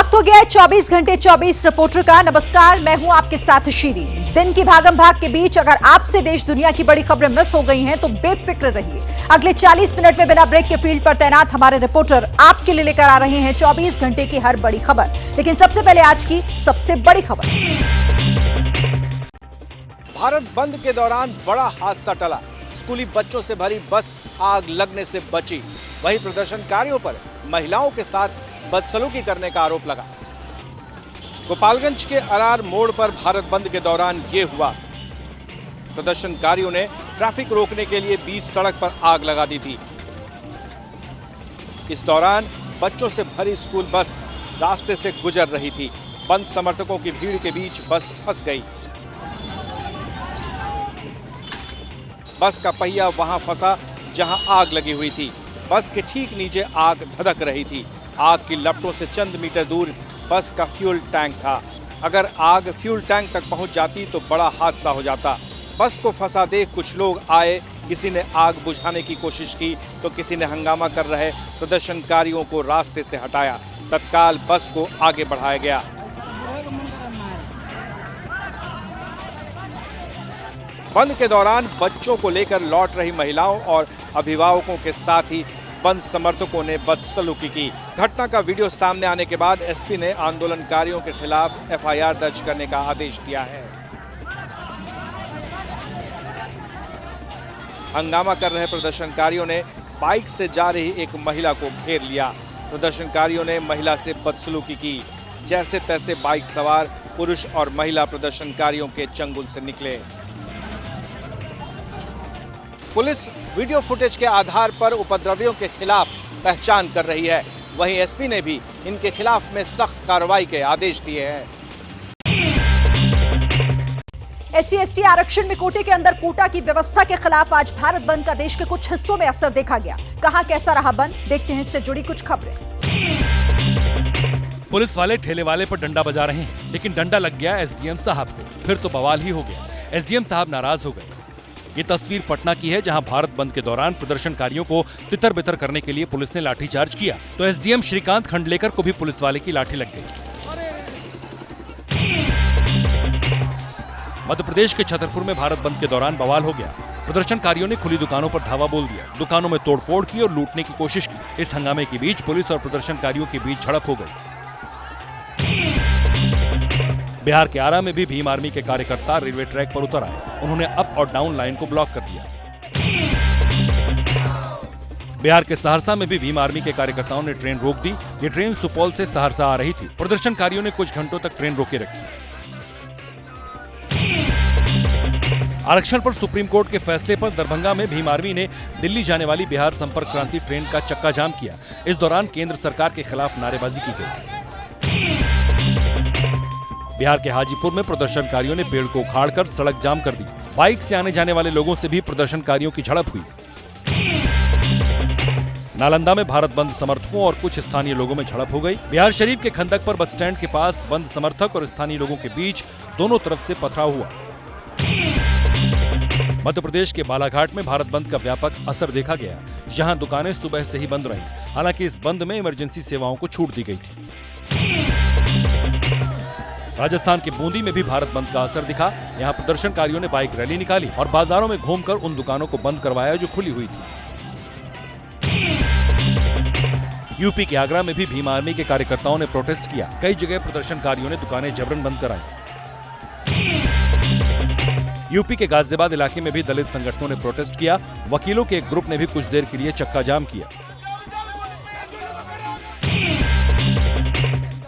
वक्त हो गया है 24 घंटे 24 रिपोर्टर का। नमस्कार, मैं हूं आपके साथ शीरी। दिन की भागम भाग के बीच अगर आपसे देश दुनिया की बड़ी खबरें मिस हो गई हैं तो बेफिक्र रहिए। अगले 40 मिनट में बिना ब्रेक के फील्ड पर तैनात हमारे रिपोर्टर आपके लिए लेकर आ रहे हैं 24 घंटे की हर बड़ी खबर। लेकिन सबसे पहले आज की सबसे बड़ी खबर। भारत बंद के दौरान बड़ा हादसा टला। स्कूली बच्चों से भरी बस आग लगने से बची। वहीं प्रदर्शनकारियों पर महिलाओं के साथ बदसलूकी करने का आरोप लगा। गोपालगंज के अरार मोड़ पर भारत बंद के दौरान ये हुआ। प्रदर्शनकारियों ने ट्रैफिक रोकने के लिए बीच सड़क पर आग लगा दी थी। इस दौरान बच्चों से भरी स्कूल बस रास्ते से गुजर रही थी। बंद समर्थकों की भीड़ के बीच बस फंस गई। बस का पहिया वहां फंसा जहां आग लगी हुई थी। बस के ठीक नीचे आग धधक रही थी। आग की लपटों से चंद मीटर दूर बस का फ्यूल टैंक था। अगर आग फ्यूल टैंक तक पहुंच जाती तो बड़ा हादसा हो जाता। बस को फंसा देख कुछ लोग आए। किसी ने आग बुझाने की कोशिश की तो किसी ने हंगामा कर रहे प्रदर्शनकारियों को रास्ते से हटाया। तत्काल बस को आगे बढ़ाया गया। बंद के दौरान बच्चों को लेकर लौट रही महिलाओं और अभिभावकों के साथ ही बंद समर्थकों ने बदसलूकी की। घटना का वीडियो सामने आने के बाद एसपी ने आंदोलनकारियों के खिलाफ एफआईआर दर्ज करने का आदेश दिया है। हंगामा कर रहे प्रदर्शनकारियों ने बाइक से जा रही एक महिला को घेर लिया। प्रदर्शनकारियों ने महिला से बदसलूकी की। जैसे तैसे बाइक सवार पुरुष और महिला प्रदर्शनकारियों के चंगुल से निकले। पुलिस वीडियो फुटेज के आधार पर उपद्रवियों के खिलाफ पहचान कर रही है। वहीं एसपी ने भी इनके खिलाफ में सख्त कार्रवाई के आदेश दिए हैं। SC/ST आरक्षण में कोटे के अंदर कोटा की व्यवस्था के खिलाफ आज भारत बंद का देश के कुछ हिस्सों में असर देखा गया। कहां कैसा रहा बंद, देखते हैं इससे जुड़ी कुछ खबरें। पुलिस वाले ठेले वाले पर डंडा बजा रहे हैं, लेकिन डंडा लग गया एसडीएम साहब को। फिर तो बवाल ही हो गया। एसडीएम साहब नाराज हो गए। ये तस्वीर पटना की है, जहां भारत बंद के दौरान प्रदर्शनकारियों को तितर बितर करने के लिए पुलिस ने लाठीचार्ज किया तो एसडीएम श्रीकांत खंडलेकर को भी पुलिस वाले की लाठी लग गई। मध्य प्रदेश के छतरपुर में भारत बंद के दौरान बवाल हो गया। प्रदर्शनकारियों ने खुली दुकानों पर धावा बोल दिया, दुकानों में तोड़फोड़ की और लूटने की कोशिश की। इस हंगामे के बीच पुलिस और प्रदर्शनकारियों के बीच झड़प हो गई। बिहार के आरा में भी भीम आर्मी के कार्यकर्ता रेलवे ट्रैक पर उतर आए। उन्होंने अप और डाउन लाइन को ब्लॉक कर दिया। बिहार के सहरसा में भी भीम आर्मी के कार्यकर्ताओं ने ट्रेन रोक दी। ये ट्रेन सुपौल से सहरसा आ रही थी। प्रदर्शनकारियों ने कुछ घंटों तक ट्रेन रोके रखी। आरक्षण पर सुप्रीम कोर्ट के फैसले पर दरभंगा में भीम आर्मी ने दिल्ली जाने वाली बिहार संपर्क क्रांति ट्रेन का चक्का जाम किया। इस दौरान केंद्र सरकार के खिलाफ नारेबाजी की गई। बिहार के हाजीपुर में प्रदर्शनकारियों ने पेड़ को उखाड़कर सड़क जाम कर दी। बाइक से आने जाने वाले लोगों से भी प्रदर्शनकारियों की झड़प हुई। नालंदा में भारत बंद समर्थकों और कुछ स्थानीय लोगों में झड़प हो गई। बिहार शरीफ के खंदक पर बस स्टैंड के पास बंद समर्थक और स्थानीय लोगों के बीच दोनों तरफ से पथराव हुआ। मध्य प्रदेश के बालाघाट में भारत बंद का व्यापक असर देखा गया। यहाँ दुकानें सुबह से ही बंद रहीं। हालांकि इस बंद में इमरजेंसी सेवाओं को छूट दी गई थी। राजस्थान के बूंदी में भी भारत बंद का असर दिखा। यहाँ प्रदर्शनकारियों ने बाइक रैली निकाली और बाजारों में घूमकर उन दुकानों को बंद करवाया जो खुली हुई थी। यूपी के आगरा में भी भीम आर्मी के कार्यकर्ताओं ने प्रोटेस्ट किया। कई जगह प्रदर्शनकारियों ने दुकानें जबरन बंद कराई। यूपी के गाजियाबाद इलाके में भी दलित संगठनों ने प्रोटेस्ट किया। वकीलों के एक ग्रुप ने भी कुछ देर के लिए चक्का जाम किया।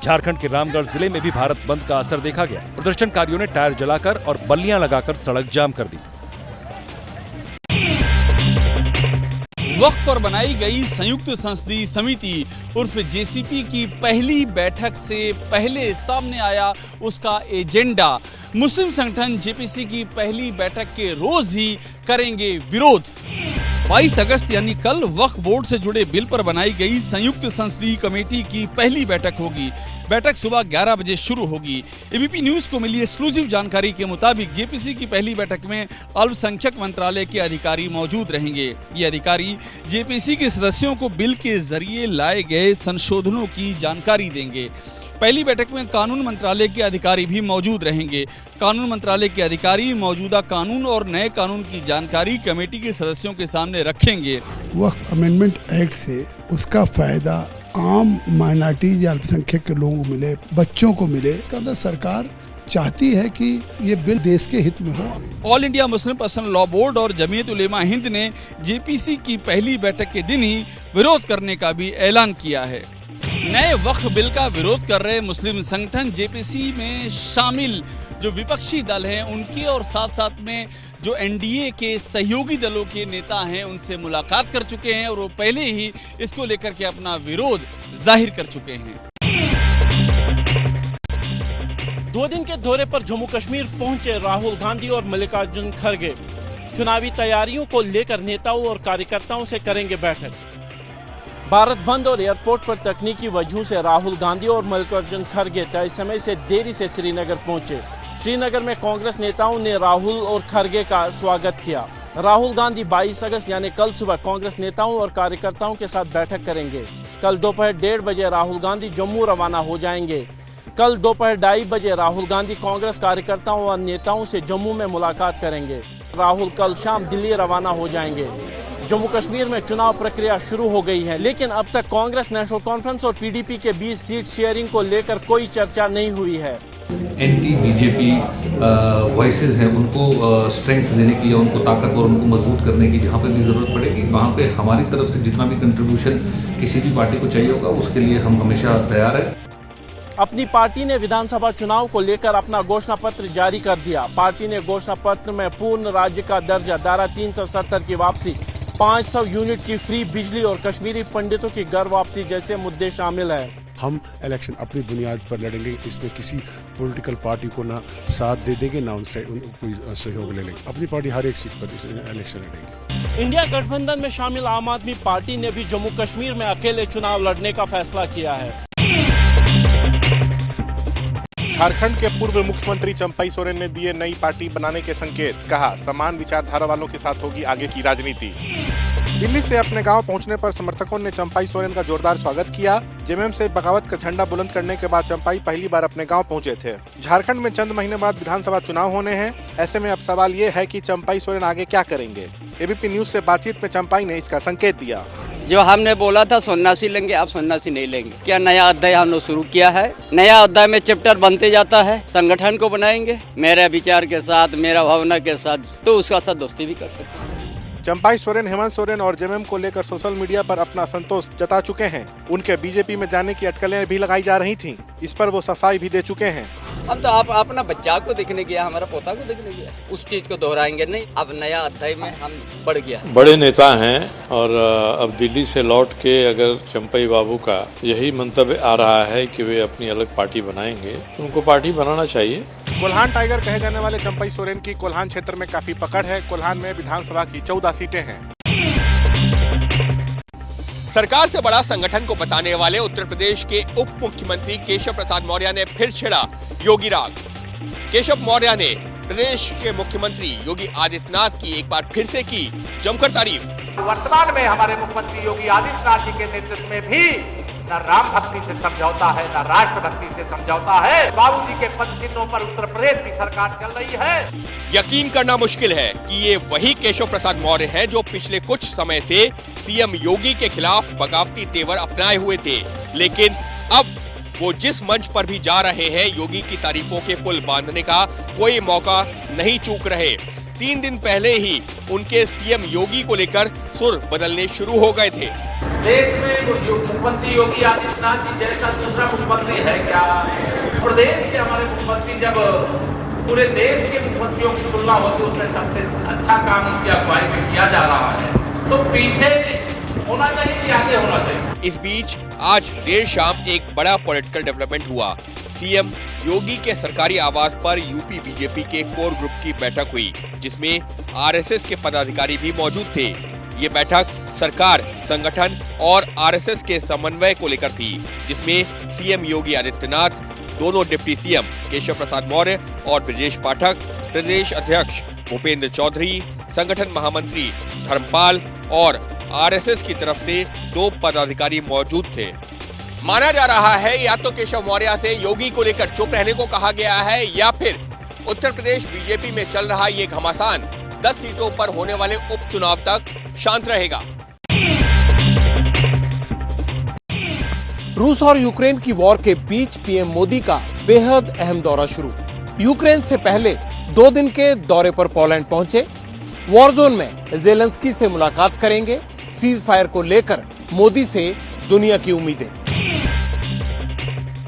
झारखंड के रामगढ़ जिले में भी भारत बंद का असर देखा गया। प्रदर्शनकारियों ने टायर जलाकर और बल्लियां लगाकर सड़क जाम कर दी। वक्त पर बनाई गई संयुक्त संसदीय समिति उर्फ जेसीपी की पहली बैठक से पहले सामने आया उसका एजेंडा। मुस्लिम संगठन जेपीसी की पहली बैठक के रोज ही करेंगे विरोध। 22 अगस्त यानी कल वक्फ बोर्ड से जुड़े बिल पर बनाई गई संयुक्त संसदीय कमेटी की पहली बैठक होगी। बैठक सुबह 11 बजे शुरू होगी। एबीपी न्यूज को मिली एक्सक्लूसिव जानकारी के मुताबिक जेपीसी की पहली बैठक में अल्पसंख्यक मंत्रालय के अधिकारी मौजूद रहेंगे। ये अधिकारी जेपीसी के सदस्यों को बिल के जरिए लाए गए संशोधनों की जानकारी देंगे। पहली बैठक में कानून मंत्रालय के अधिकारी भी मौजूद रहेंगे। कानून मंत्रालय के अधिकारी मौजूदा कानून और नए कानून की जानकारी कमेटी के सदस्यों के सामने रखेंगे। वक्फ अमेंडमेंट एक्ट से उसका फायदा आम माइनॉरिटीज या अल्पसंख्यक के लोगों को मिले, बच्चों को मिले। तो सरकार चाहती है कि ये बिल देश के हित में हो। All India Muslim personal law board और जमीयत उलेमा हिंद ने जेपीसी की पहली बैठक के दिन ही विरोध करने का भी ऐलान किया है। नए वक्फ बिल का विरोध कर रहे मुस्लिम संगठन जेपीसी में शामिल जो विपक्षी दल हैं उनके और साथ साथ में जो एनडीए के सहयोगी दलों के नेता हैं उनसे मुलाकात कर चुके हैं और वो पहले ही इसको लेकर के अपना विरोध जाहिर कर चुके हैं। 2 दिन के दौरे पर जम्मू कश्मीर पहुंचे राहुल गांधी और मल्लिकार्जुन खड़गे। चुनावी तैयारियों को लेकर नेताओं और कार्यकर्ताओं से करेंगे बैठक। भारत बंद और एयरपोर्ट पर तकनीकी वजहों से राहुल गांधी और मल्लिकार्जुन खड़गे तय समय से देरी से श्रीनगर पहुंचे। श्रीनगर में कांग्रेस नेताओं ने राहुल और खड़गे का स्वागत किया। राहुल गांधी 22 अगस्त यानी कल सुबह कांग्रेस नेताओं और कार्यकर्ताओं के साथ बैठक करेंगे। कल दोपहर 1:30 बजे राहुल गांधी जम्मू रवाना हो जाएंगे। कल दोपहर 2:30 बजे राहुल गांधी कांग्रेस कार्यकर्ताओं और नेताओं से जम्मू में मुलाकात करेंगे। राहुल कल शाम दिल्ली रवाना हो जाएंगे। जम्मू कश्मीर में चुनाव प्रक्रिया शुरू हो गई है, लेकिन अब तक कांग्रेस नेशनल कॉन्फ्रेंस और पीडीपी के बीच सीट शेयरिंग को लेकर कोई चर्चा नहीं हुई है। एंटी बीजेपी वॉइसेस हैं उनको स्ट्रेंथ देने की या उनको ताकतवर उनको मजबूत करने की जहाँ पे भी ज़रूरत पड़ेगी वहाँ पे हमारी तरफ से जितना भी कंट्रीब्यूशन किसी भी पार्टी को चाहिए होगा उसके लिए हम हमेशा तैयार हैं। अपनी पार्टी ने विधानसभा चुनाव को लेकर अपना घोषणा पत्र जारी कर दिया। पार्टी ने घोषणा पत्र में पूर्ण राज्य का दर्जा, धारा 370 की वापसी, 500 यूनिट की फ्री बिजली और कश्मीरी पंडितों की घर वापसी जैसे मुद्दे शामिल है। हम इलेक्शन अपनी बुनियाद पर लड़ेंगे, इसमें किसी पॉलिटिकल पार्टी को ना साथ दे देंगे ना उनसे कोई सहयोग ले लेंगे। अपनी पार्टी हर एक सीट पर इलेक्शन लड़ेंगे। इंडिया गठबंधन में शामिल आम आदमी पार्टी ने भी जम्मू कश्मीर में अकेले चुनाव लड़ने का फैसला किया है। झारखंड के पूर्व मुख्यमंत्री चंपई सोरेन ने दिए नई पार्टी बनाने के संकेत। कहा समान विचारधारा वालों के साथ होगी आगे की राजनीति। दिल्ली से अपने गांव पहुंचने पर समर्थकों ने चंपई सोरेन का जोरदार स्वागत किया। जेएमएम से बगावत का झंडा बुलंद करने के बाद चंपई पहली बार अपने गांव पहुंचे थे। झारखंड में चंद महीने बाद विधानसभा चुनाव होने हैं। ऐसे में अब सवाल ये है कि चंपई सोरेन आगे क्या करेंगे। एबीपी न्यूज से बातचीत में चंपई ने इसका संकेत दिया। जो हमने बोला था सन्यासी लेंगे, अब सन्यासी नहीं लेंगे। क्या नया अध्याय हमने शुरू किया है। नया अध्याय में चैप्टर बनते जाता है। संगठन को बनाएंगे मेरे विचार के साथ, मेरा भावना के साथ, तो उसका साथ दोस्ती भी कर सकते हैं। चंपई सोरेन हेमंत सोरेन और जेएमएम को लेकर सोशल मीडिया पर अपना संतोष जता चुके हैं। उनके बीजेपी में जाने की अटकलें भी लगाई जा रही थीं। इस पर वो सफाई भी दे चुके हैं। हम तो आप अपना बच्चा को देखने गया, हमारा पोता को देखने गया, उस चीज को दोहराएंगे नहीं। अब नया अध्याय में हम बढ़ गया। बड़े नेता हैं और अब दिल्ली से लौट के अगर चंपई बाबू का यही मंतव्य आ रहा है कि वे अपनी अलग पार्टी बनाएंगे तो उनको पार्टी बनाना चाहिए। कोल्हान टाइगर कहे जाने वाले चंपई सोरेन की कोल्हान क्षेत्र में काफी पकड़ है। कोल्हान में विधानसभा की 14 सीटें हैं। सरकार से बड़ा संगठन को बताने वाले उत्तर प्रदेश के उप मुख्यमंत्री केशव प्रसाद मौर्य ने फिर छेड़ा योगी राग। केशव मौर्य ने प्रदेश के मुख्यमंत्री योगी आदित्यनाथ की एक बार फिर से की जमकर तारीफ। वर्तमान में हमारे मुख्यमंत्री योगी आदित्यनाथ जी के नेतृत्व में भी न राम भक्ति से समझौता है, न राष्ट्र भक्ति से समझौता है। बाबूजी के पद चिन्हों पर उत्तर प्रदेश की सरकार चल रही है। यकीन करना मुश्किल है कि ये वही केशव प्रसाद मौर्य हैं जो पिछले कुछ समय से सीएम योगी के खिलाफ बगावती तेवर अपनाए हुए थे, लेकिन अब वो जिस मंच पर भी जा रहे हैं योगी की तारीफों के पुल बांधने का कोई मौका नहीं चूक रहे। 3 दिन पहले ही उनके सीएम योगी को लेकर सुर बदलने शुरू हो गए थे। देश में मुख्यमंत्री योगी आदित्यनाथ जी जैसा दूसरा मुख्यमंत्री है क्या? प्रदेश के हमारे मुख्यमंत्री जब पूरे देश के मुख्यमंत्रियों की तुलना होती है उसमें सबसे अच्छा काम उनकी अगुवाई में किया जा रहा है, तो पीछे होना चाहिए कि आगे होना चाहिए। इस बीच आज देर शाम एक बड़ा पॉलिटिकल डेवलपमेंट हुआ। सीएम योगी के सरकारी आवास पर यूपी बीजेपी के कोर ग्रुप की बैठक हुई, जिसमें आरएसएस के पदाधिकारी भी मौजूद थे। ये बैठक सरकार, संगठन और आरएसएस के समन्वय को लेकर थी, जिसमें सीएम योगी आदित्यनाथ, दोनों डिप्टी सीएम केशव प्रसाद मौर्य और ब्रजेश पाठक, प्रदेश अध्यक्ष भूपेंद्र चौधरी, संगठन महामंत्री धर्मपाल और आरएसएस की तरफ से 2 पदाधिकारी मौजूद थे। माना जा रहा है या तो केशव मौर्य से योगी को लेकर चुप रहने को कहा गया है या फिर उत्तर प्रदेश बीजेपी में चल रहा ये घमासान 10 सीटों पर होने वाले उपचुनाव तक शांत रहेगा। रूस और यूक्रेन की वॉर के बीच पीएम मोदी का बेहद अहम दौरा शुरू। यूक्रेन से पहले 2 दिन के दौरे पर पोलैंड पहुंचे। वॉर जोन में ज़ेलेंस्की से मुलाकात करेंगे। सीज फायर को लेकर मोदी से दुनिया की उम्मीदें।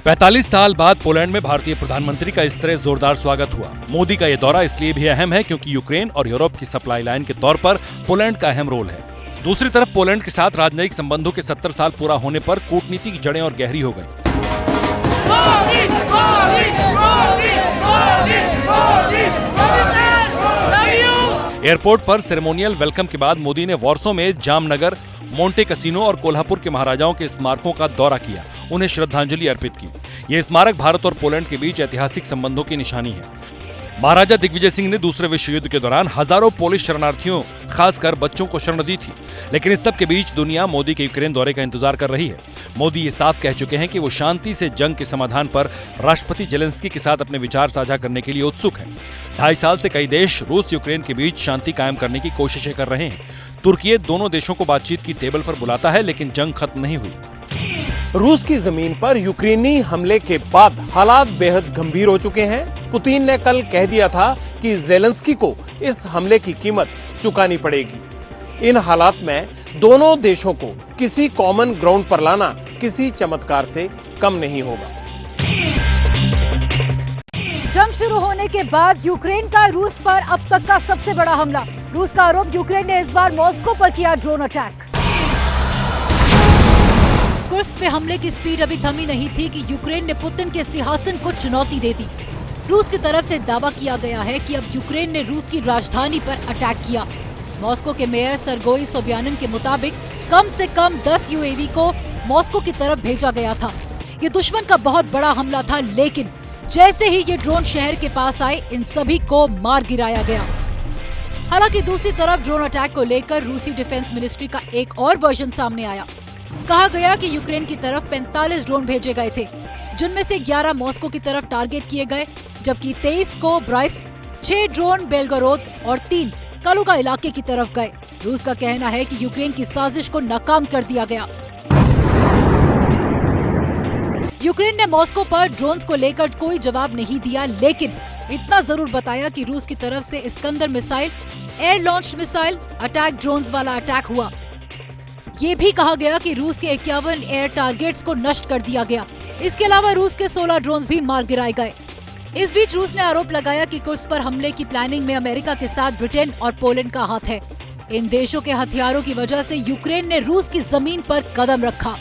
45 साल बाद पोलैंड में भारतीय प्रधानमंत्री का इस तरह जोरदार स्वागत हुआ। मोदी का यह दौरा इसलिए भी अहम है क्योंकि यूक्रेन और यूरोप की सप्लाई लाइन के तौर पर पोलैंड का अहम रोल है। दूसरी तरफ पोलैंड के साथ राजनयिक संबंधों के 70 साल पूरा होने पर कूटनीति की जड़ें और गहरी हो गई। एयरपोर्ट पर सेरेमोनियल वेलकम के बाद मोदी ने वॉर्सो में जामनगर, मोंटे कसिनो और कोल्हापुर के महाराजाओं के स्मारकों का दौरा किया, उन्हें श्रद्धांजलि अर्पित की। यह स्मारक भारत और पोलैंड के बीच ऐतिहासिक संबंधों की निशानी है। महाराजा दिग्विजय सिंह ने दूसरे विश्व युद्ध के दौरान हजारों पोलिश शरणार्थियों, खासकर बच्चों को शरण दी थी। लेकिन इस सब के बीच दुनिया मोदी के यूक्रेन दौरे का इंतजार कर रही है। मोदी ये साफ कह चुके हैं कि वो शांति से जंग के समाधान पर राष्ट्रपति ज़ेलेंस्की के साथ अपने विचार साझा करने के लिए उत्सुक हैं। 2.5 साल से कई देश रूस यूक्रेन के बीच शांति कायम करने की कोशिशें कर रहे हैं। तुर्की दोनों देशों को बातचीत की टेबल पर बुलाता है, लेकिन जंग खत्म नहीं हुई। रूस की जमीन पर यूक्रेनी हमले के बाद हालात बेहद गंभीर हो चुके हैं। पुतिन ने कल कह दिया था कि ज़ेलेंस्की को इस हमले की कीमत चुकानी पड़ेगी। इन हालात में दोनों देशों को किसी कॉमन ग्राउंड पर लाना किसी चमत्कार से कम नहीं होगा। जंग शुरू होने के बाद यूक्रेन का रूस पर अब तक का सबसे बड़ा हमला। रूस का आरोप, यूक्रेन ने इस बार मॉस्को पर किया ड्रोन अटैक। कुर्स्क पे हमले की स्पीड अभी थमी नहीं थी कि यूक्रेन ने पुतिन के सिंहासन को चुनौती दे दी। रूस की तरफ से दावा किया गया है कि अब यूक्रेन ने रूस की राजधानी पर अटैक किया। मॉस्को के मेयर सरगोई सोबियानिन के मुताबिक कम से कम 10 यूएवी को मॉस्को की तरफ भेजा गया था। ये दुश्मन का बहुत बड़ा हमला था, लेकिन जैसे ही ये ड्रोन शहर के पास आए, इन सभी को मार गिराया गया। हालांकि दूसरी तरफ ड्रोन अटैक को लेकर रूसी डिफेंस मिनिस्ट्री का एक और वर्जन सामने आया। कहा गया कि यूक्रेन की तरफ 45 ड्रोन भेजे गए थे, जिनमें से 11 मॉस्को की तरफ टारगेट किए गए, जबकि 23 को ब्राइस्क, 6 ड्रोन बेलगोरोद और 3 कालुगा इलाके की तरफ गए। रूस का कहना है कि यूक्रेन की साजिश को नाकाम कर दिया गया। यूक्रेन ने मॉस्को पर ड्रोन्स को लेकर कोई जवाब नहीं दिया, लेकिन इतना जरूर बताया कि रूस की तरफ से Iskander missile, air launched missile attack drones वाला अटैक हुआ। ये भी कहा गया कि रूस के 51 एयर टारगेट्स को नष्ट कर दिया गया। इसके अलावा रूस के 16 ड्रोन्स भी मार गिराए गए। इस बीच रूस ने आरोप लगाया कि कुर्स्क पर हमले की प्लानिंग में अमेरिका के साथ ब्रिटेन और पोलैंड का हाथ है। इन देशों के हथियारों की वजह से यूक्रेन ने रूस की जमीन पर कदम रखा।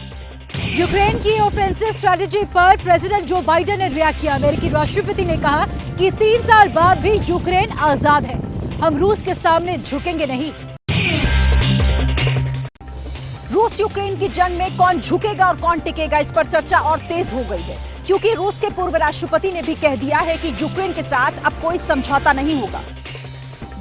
यूक्रेन की ऑफेंसिव स्ट्रेटजी पर प्रेसिडेंट जो बाइडेन ने रिएक्ट किया। अमेरिकी राष्ट्रपति ने कहा कि 3 साल बाद भी यूक्रेन आजाद है, हम रूस के सामने झुकेंगे नहीं। रूस यूक्रेन की जंग में कौन झुकेगा और कौन टिकेगा, इस पर चर्चा और तेज हो गई है, क्योंकि रूस के पूर्व राष्ट्रपति ने भी कह दिया है कि यूक्रेन के साथ अब कोई समझौता नहीं होगा।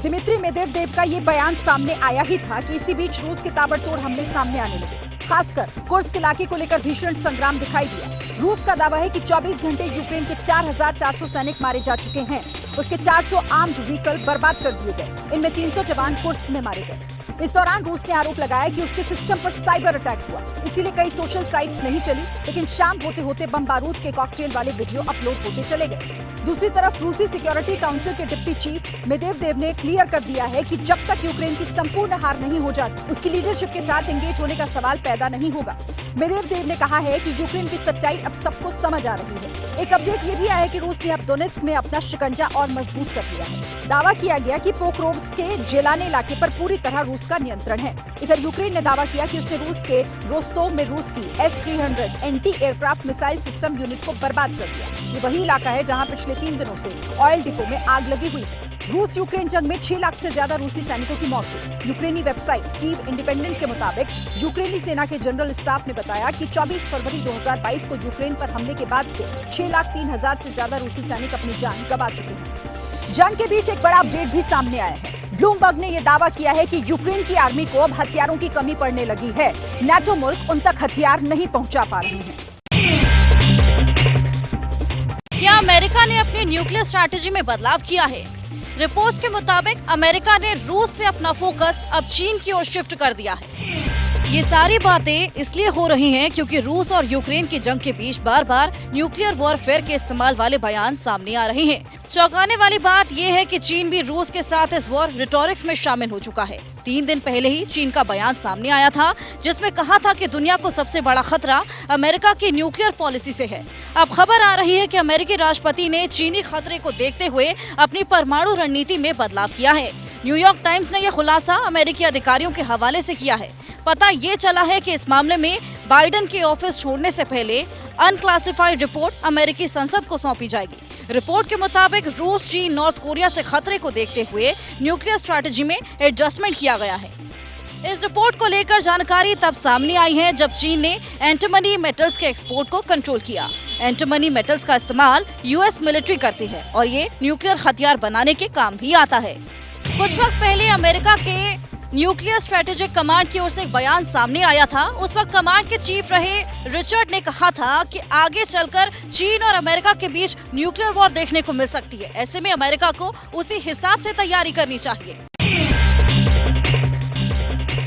दिमित्री मेदवेदेव का ये बयान सामने आया ही था कि इसी बीच रूस के ताबड़तोड़ हमले सामने आने लगे। खासकर कुर्स्क इलाके को लेकर भीषण संग्राम दिखाई दिया। रूस का दावा है कि 24 घंटे यूक्रेन के 4400 सैनिक मारे जा चुके हैं। उसके 400 आर्म्ड व्हीकल बर्बाद कर दिए गए। इनमें 300 जवान कुर्स्क में मारे गए। इस दौरान रूस ने आरोप लगाया कि उसके सिस्टम पर साइबर अटैक हुआ, इसीलिए कई सोशल साइट्स नहीं चली। लेकिन शाम होते होते बम बारूद के कॉकटेल वाले वीडियो अपलोड होते चले गए। दूसरी तरफ रूसी सिक्योरिटी काउंसिल के डिप्टी चीफ मेदवेदेव ने क्लियर कर दिया है कि जब तक यूक्रेन की संपूर्ण हार नहीं हो जाती, उसकी लीडरशिप के साथ एंगेज होने का सवाल पैदा नहीं होगा। मेदवेदेव ने कहा है कि यूक्रेन की सच्चाई अब सबको समझ आ रही है। एक अपडेट ये भी आया कि रूस ने अब डोनेट्स्क में अपना शिकंजा और मजबूत कर लिया है। दावा किया गया कि पोक्रोव्स्क के जेलाने इलाके पर पूरी तरह रूस का नियंत्रण है। इधर यूक्रेन ने दावा किया कि उसने रूस के रोस्तोव में रूस की S-300 anti aircraft missile system unit को बर्बाद कर दिया। ये वही इलाका है जहां पिछले 3 दिनों से ऑयल डिपो में आग लगी हुई है। रूस यूक्रेन जंग में 6 लाख से ज्यादा रूसी सैनिकों की मौत हुई। यूक्रेनी वेबसाइट कीव इंडिपेंडेंट के मुताबिक यूक्रेनी सेना के जनरल स्टाफ ने बताया कि 24 फरवरी 2022 को यूक्रेन पर हमले के बाद से 6,03,000 से ज्यादा रूसी सैनिक अपनी जान गंवा चुके हैं। जंग के बीच एक बड़ा अपडेट भी सामने आया है। ब्लूमबर्ग ने यह दावा किया है कि यूक्रेन की आर्मी को अब हथियारों की कमी पड़ने लगी है। नाटो मुल्क उन तक हथियार नहीं पहुंचा पा रहे हैं। क्या अमेरिका ने अपनी न्यूक्लियर स्ट्रैटेजी में बदलाव किया है? रिपोर्ट्स के मुताबिक अमेरिका ने रूस से अपना फोकस अब चीन की ओर शिफ्ट कर दिया है। ये सारी बातें इसलिए हो रही हैं क्योंकि रूस और यूक्रेन की जंग के बीच बार बार न्यूक्लियर वॉरफेयर के इस्तेमाल वाले बयान सामने आ रहे हैं। चौंकाने वाली बात यह है कि चीन भी रूस के साथ इस वॉर रिटोरिक्स में शामिल हो चुका है। 3 दिन पहले ही चीन का बयान सामने आया था जिसमें कहा था कि दुनिया को सबसे बड़ा खतरा अमेरिका की न्यूक्लियर पॉलिसी से है। अब खबर आ रही है कि अमेरिकी राष्ट्रपति ने चीनी खतरे को देखते हुए अपनी परमाणु रणनीति में बदलाव किया है। न्यूयॉर्क टाइम्स ने यह खुलासा अमेरिकी अधिकारियों के हवाले से किया है। पता ये चला है कि इस मामले में बाइडेन के ऑफिस छोड़ने से पहले अनक्लासिफाइड रिपोर्ट अमेरिकी संसद को सौंपी जाएगी। रिपोर्ट के मुताबिक रूस, चीन, नॉर्थ कोरिया से खतरे को देखते हुए न्यूक्लियर स्ट्रैटेजी में एडजस्टमेंट किया गया है। इस रिपोर्ट को लेकर जानकारी तब सामने आई है जब चीन ने एंटीमनी मेटल्स के एक्सपोर्ट को कंट्रोल किया। एंटीमनी मेटल्स का इस्तेमाल यूएस मिलिट्री करती है और ये न्यूक्लियर हथियार बनाने के काम भी आता है। कुछ वक्त पहले अमेरिका के न्यूक्लियर स्ट्रेटेजिक कमांड की ओर से एक बयान सामने आया था। उस वक्त कमांड के चीफ रहे रिचर्ड ने कहा था कि आगे चलकर चीन और अमेरिका के बीच न्यूक्लियर वॉर देखने को मिल सकती है। ऐसे में अमेरिका को उसी हिसाब से तैयारी करनी चाहिए।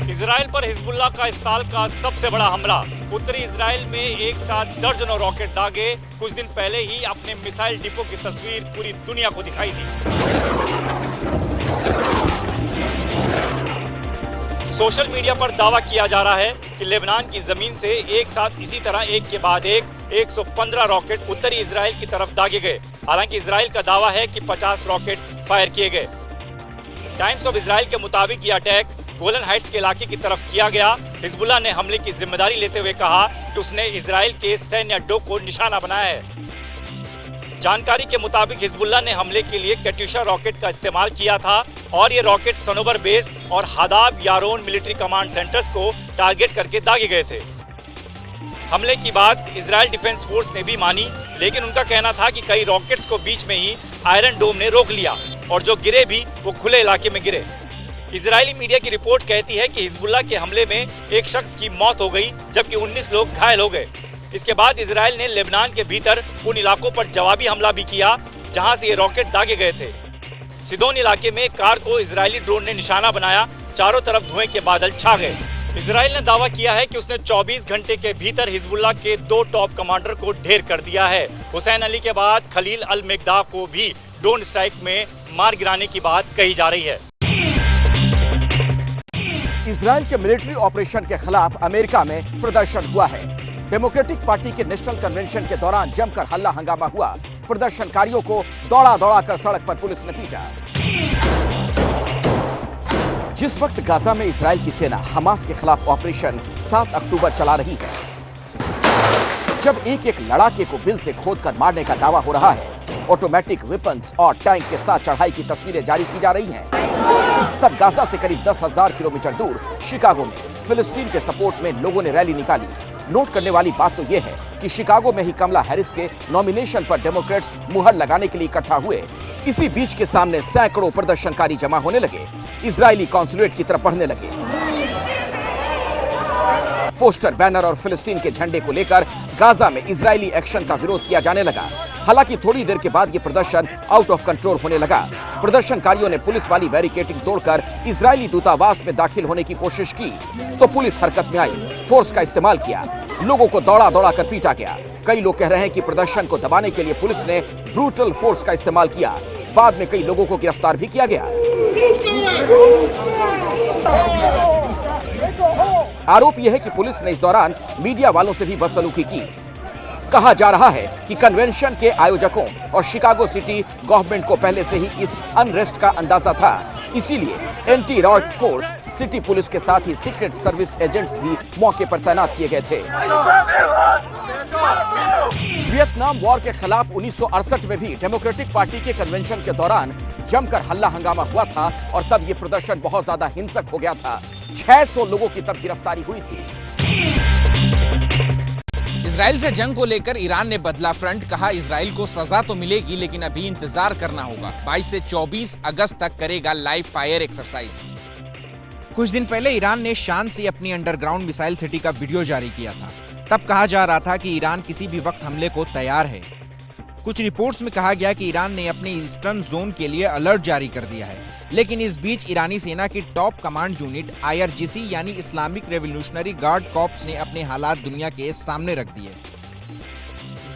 इजराइल पर हिजबुल्लाह का इस साल का सबसे बड़ा हमला। उत्तरी इजराइल में एक साथ दर्जनों रॉकेट दागे। कुछ दिन पहले ही अपने मिसाइल डिपो की तस्वीर पूरी दुनिया को दिखाई थी। सोशल मीडिया पर दावा किया जा रहा है कि लेबनान की जमीन से एक साथ इसी तरह एक के बाद एक 115 रॉकेट उत्तरी इजराइल की तरफ दागे गए। हालांकि इजराइल का दावा है कि 50 रॉकेट फायर किए गए। टाइम्स ऑफ इजराइल के मुताबिक ये अटैक गोलन हाइट्स के इलाके की तरफ किया गया। हिजबुल्लाह ने हमले की जिम्मेदारी लेते हुए कहा कि उसने इजराइल के सैन्य अड्डों को निशाना बनाया है। जानकारी के मुताबिक हिजबुल्लाह ने हमले के लिए कैट्यूशा रॉकेट का इस्तेमाल किया था और ये रॉकेट सनोबर बेस और हदाब यारोन मिलिट्री कमांड सेंटर्स को टारगेट करके दागे गए थे। हमले की बात इजराइल डिफेंस फोर्स ने भी मानी, लेकिन उनका कहना था कि कई रॉकेट्स को बीच में ही आयरन डोम ने रोक लिया और जो गिरे भी वो खुले इलाके में गिरे। इजरायली मीडिया की रिपोर्ट कहती है कि हिजबुल्लाह के हमले में एक शख्स की मौत हो गई जबकि 19 लोग घायल हो गए। इसके बाद इजराइल ने लेबनान के भीतर उन इलाकों पर जवाबी हमला भी किया जहां से ये रॉकेट दागे गए थे। सिदोन इलाके में कार को इजरायली ड्रोन ने निशाना बनाया। चारों तरफ धुएं के बादल छा गए। इजराइल ने दावा किया है कि उसने 24 घंटे के भीतर हिजबुल्लाह के 2 टॉप कमांडर को ढेर कर दिया है। हुसैन अली के बाद खलील अल मेगदा को भी ड्रोन स्ट्राइक में मार गिराने की बात कही जा रही है। इजराइल के मिलिट्री ऑपरेशन के खिलाफ अमेरिका में प्रदर्शन हुआ है। डेमोक्रेटिक पार्टी के नेशनल कन्वेंशन के दौरान जमकर हल्ला हंगामा हुआ। प्रदर्शनकारियों को दौड़ा दौड़ा कर सड़क पर पुलिस ने पीटा। जिस वक्त गाजा में इजराइल की सेना हमास के खिलाफ ऑपरेशन 7 अक्टूबर चला रही है, जब एक एक लड़ाके को बिल से खोदकर मारने का दावा हो रहा है, ऑटोमेटिक वेपन्स और टैंक के साथ चढ़ाई की तस्वीरें जारी की जा रही हैं, तब गाजा से करीब 10,000 किलोमीटर दूर शिकागो में फिलिस्तीन के सपोर्ट में लोगों ने रैली निकाली। नोट करने वाली बात तो यह है कि शिकागो में ही कमला हैरिस के नॉमिनेशन पर डेमोक्रेट्स मुहर लगाने के लिए इकट्ठा हुए। इसी बीच के सामने सैकड़ों प्रदर्शनकारी जमा होने लगे, इजरायली कॉन्सुलेट की तरफ बढ़ने लगे। पोस्टर, बैनर और फिलिस्तीन के झंडे को लेकर गाजा में इजरायली एक्शन का विरोध किया जाने लगा। हालांकि थोड़ी देर के बाद यह प्रदर्शन आउट ऑफ कंट्रोल होने लगा। प्रदर्शनकारियों ने पुलिस वाली बैरिकेडिंग तोड़कर इजरायली दूतावास में दाखिल होने की कोशिश की तो पुलिस हरकत में आई, फोर्स का इस्तेमाल किया। लोगों को दौड़ा दौड़ा कर पीटा गया। कई लोग कह रहे हैं कि प्रदर्शन को दबाने के लिए पुलिस ने ब्रूटल फोर्स का इस्तेमाल किया। बाद में कई लोगों को गिरफ्तार भी किया गया। आरोप यह है कि पुलिस ने इस दौरान मीडिया वालों से भी बदसलूकी की। कहा जा रहा है कि कन्वेंशन के आयोजकों और शिकागो सिटी गवर्नमेंट को पहले से ही इस अनरेस्ट का अंदाजा था, इसीलिए anti riot force, city police के साथ ही सीक्रेट सर्विस एजेंट्स भी मौके पर तैनात किए गए थे। वियतनाम वॉर के खिलाफ 1968 में भी डेमोक्रेटिक पार्टी के कन्वेंशन के दौरान जमकर हल्ला हंगामा हुआ था और तब यह प्रदर्शन बहुत ज्यादा हिंसक हो गया था। 600 लोगों की तब गिरफ्तारी हुई थी। इजराइल से जंग को लेकर ईरान ने बदला फ्रंट। कहा इजराइल को सजा तो मिलेगी लेकिन अभी इंतजार करना होगा। 22 से 24 अगस्त तक करेगा लाइव फायर एक्सरसाइज। कुछ दिन पहले ईरान ने शान से अपनी अंडरग्राउंड मिसाइल सिटी का वीडियो जारी किया था। तब कहा जा रहा था कि ईरान किसी भी वक्त हमले को तैयार है। कुछ रिपोर्ट्स में कहा गया कि ईरान ने अपने ईस्टर्न जोन के लिए अलर्ट जारी कर दिया है, लेकिन इस बीच ईरानी सेना की टॉप कमांड यूनिट IRGC यानी इस्लामिक रेवोल्यूशनरी गार्ड कॉर्प्स ने अपने हालात दुनिया के सामने रख दिए।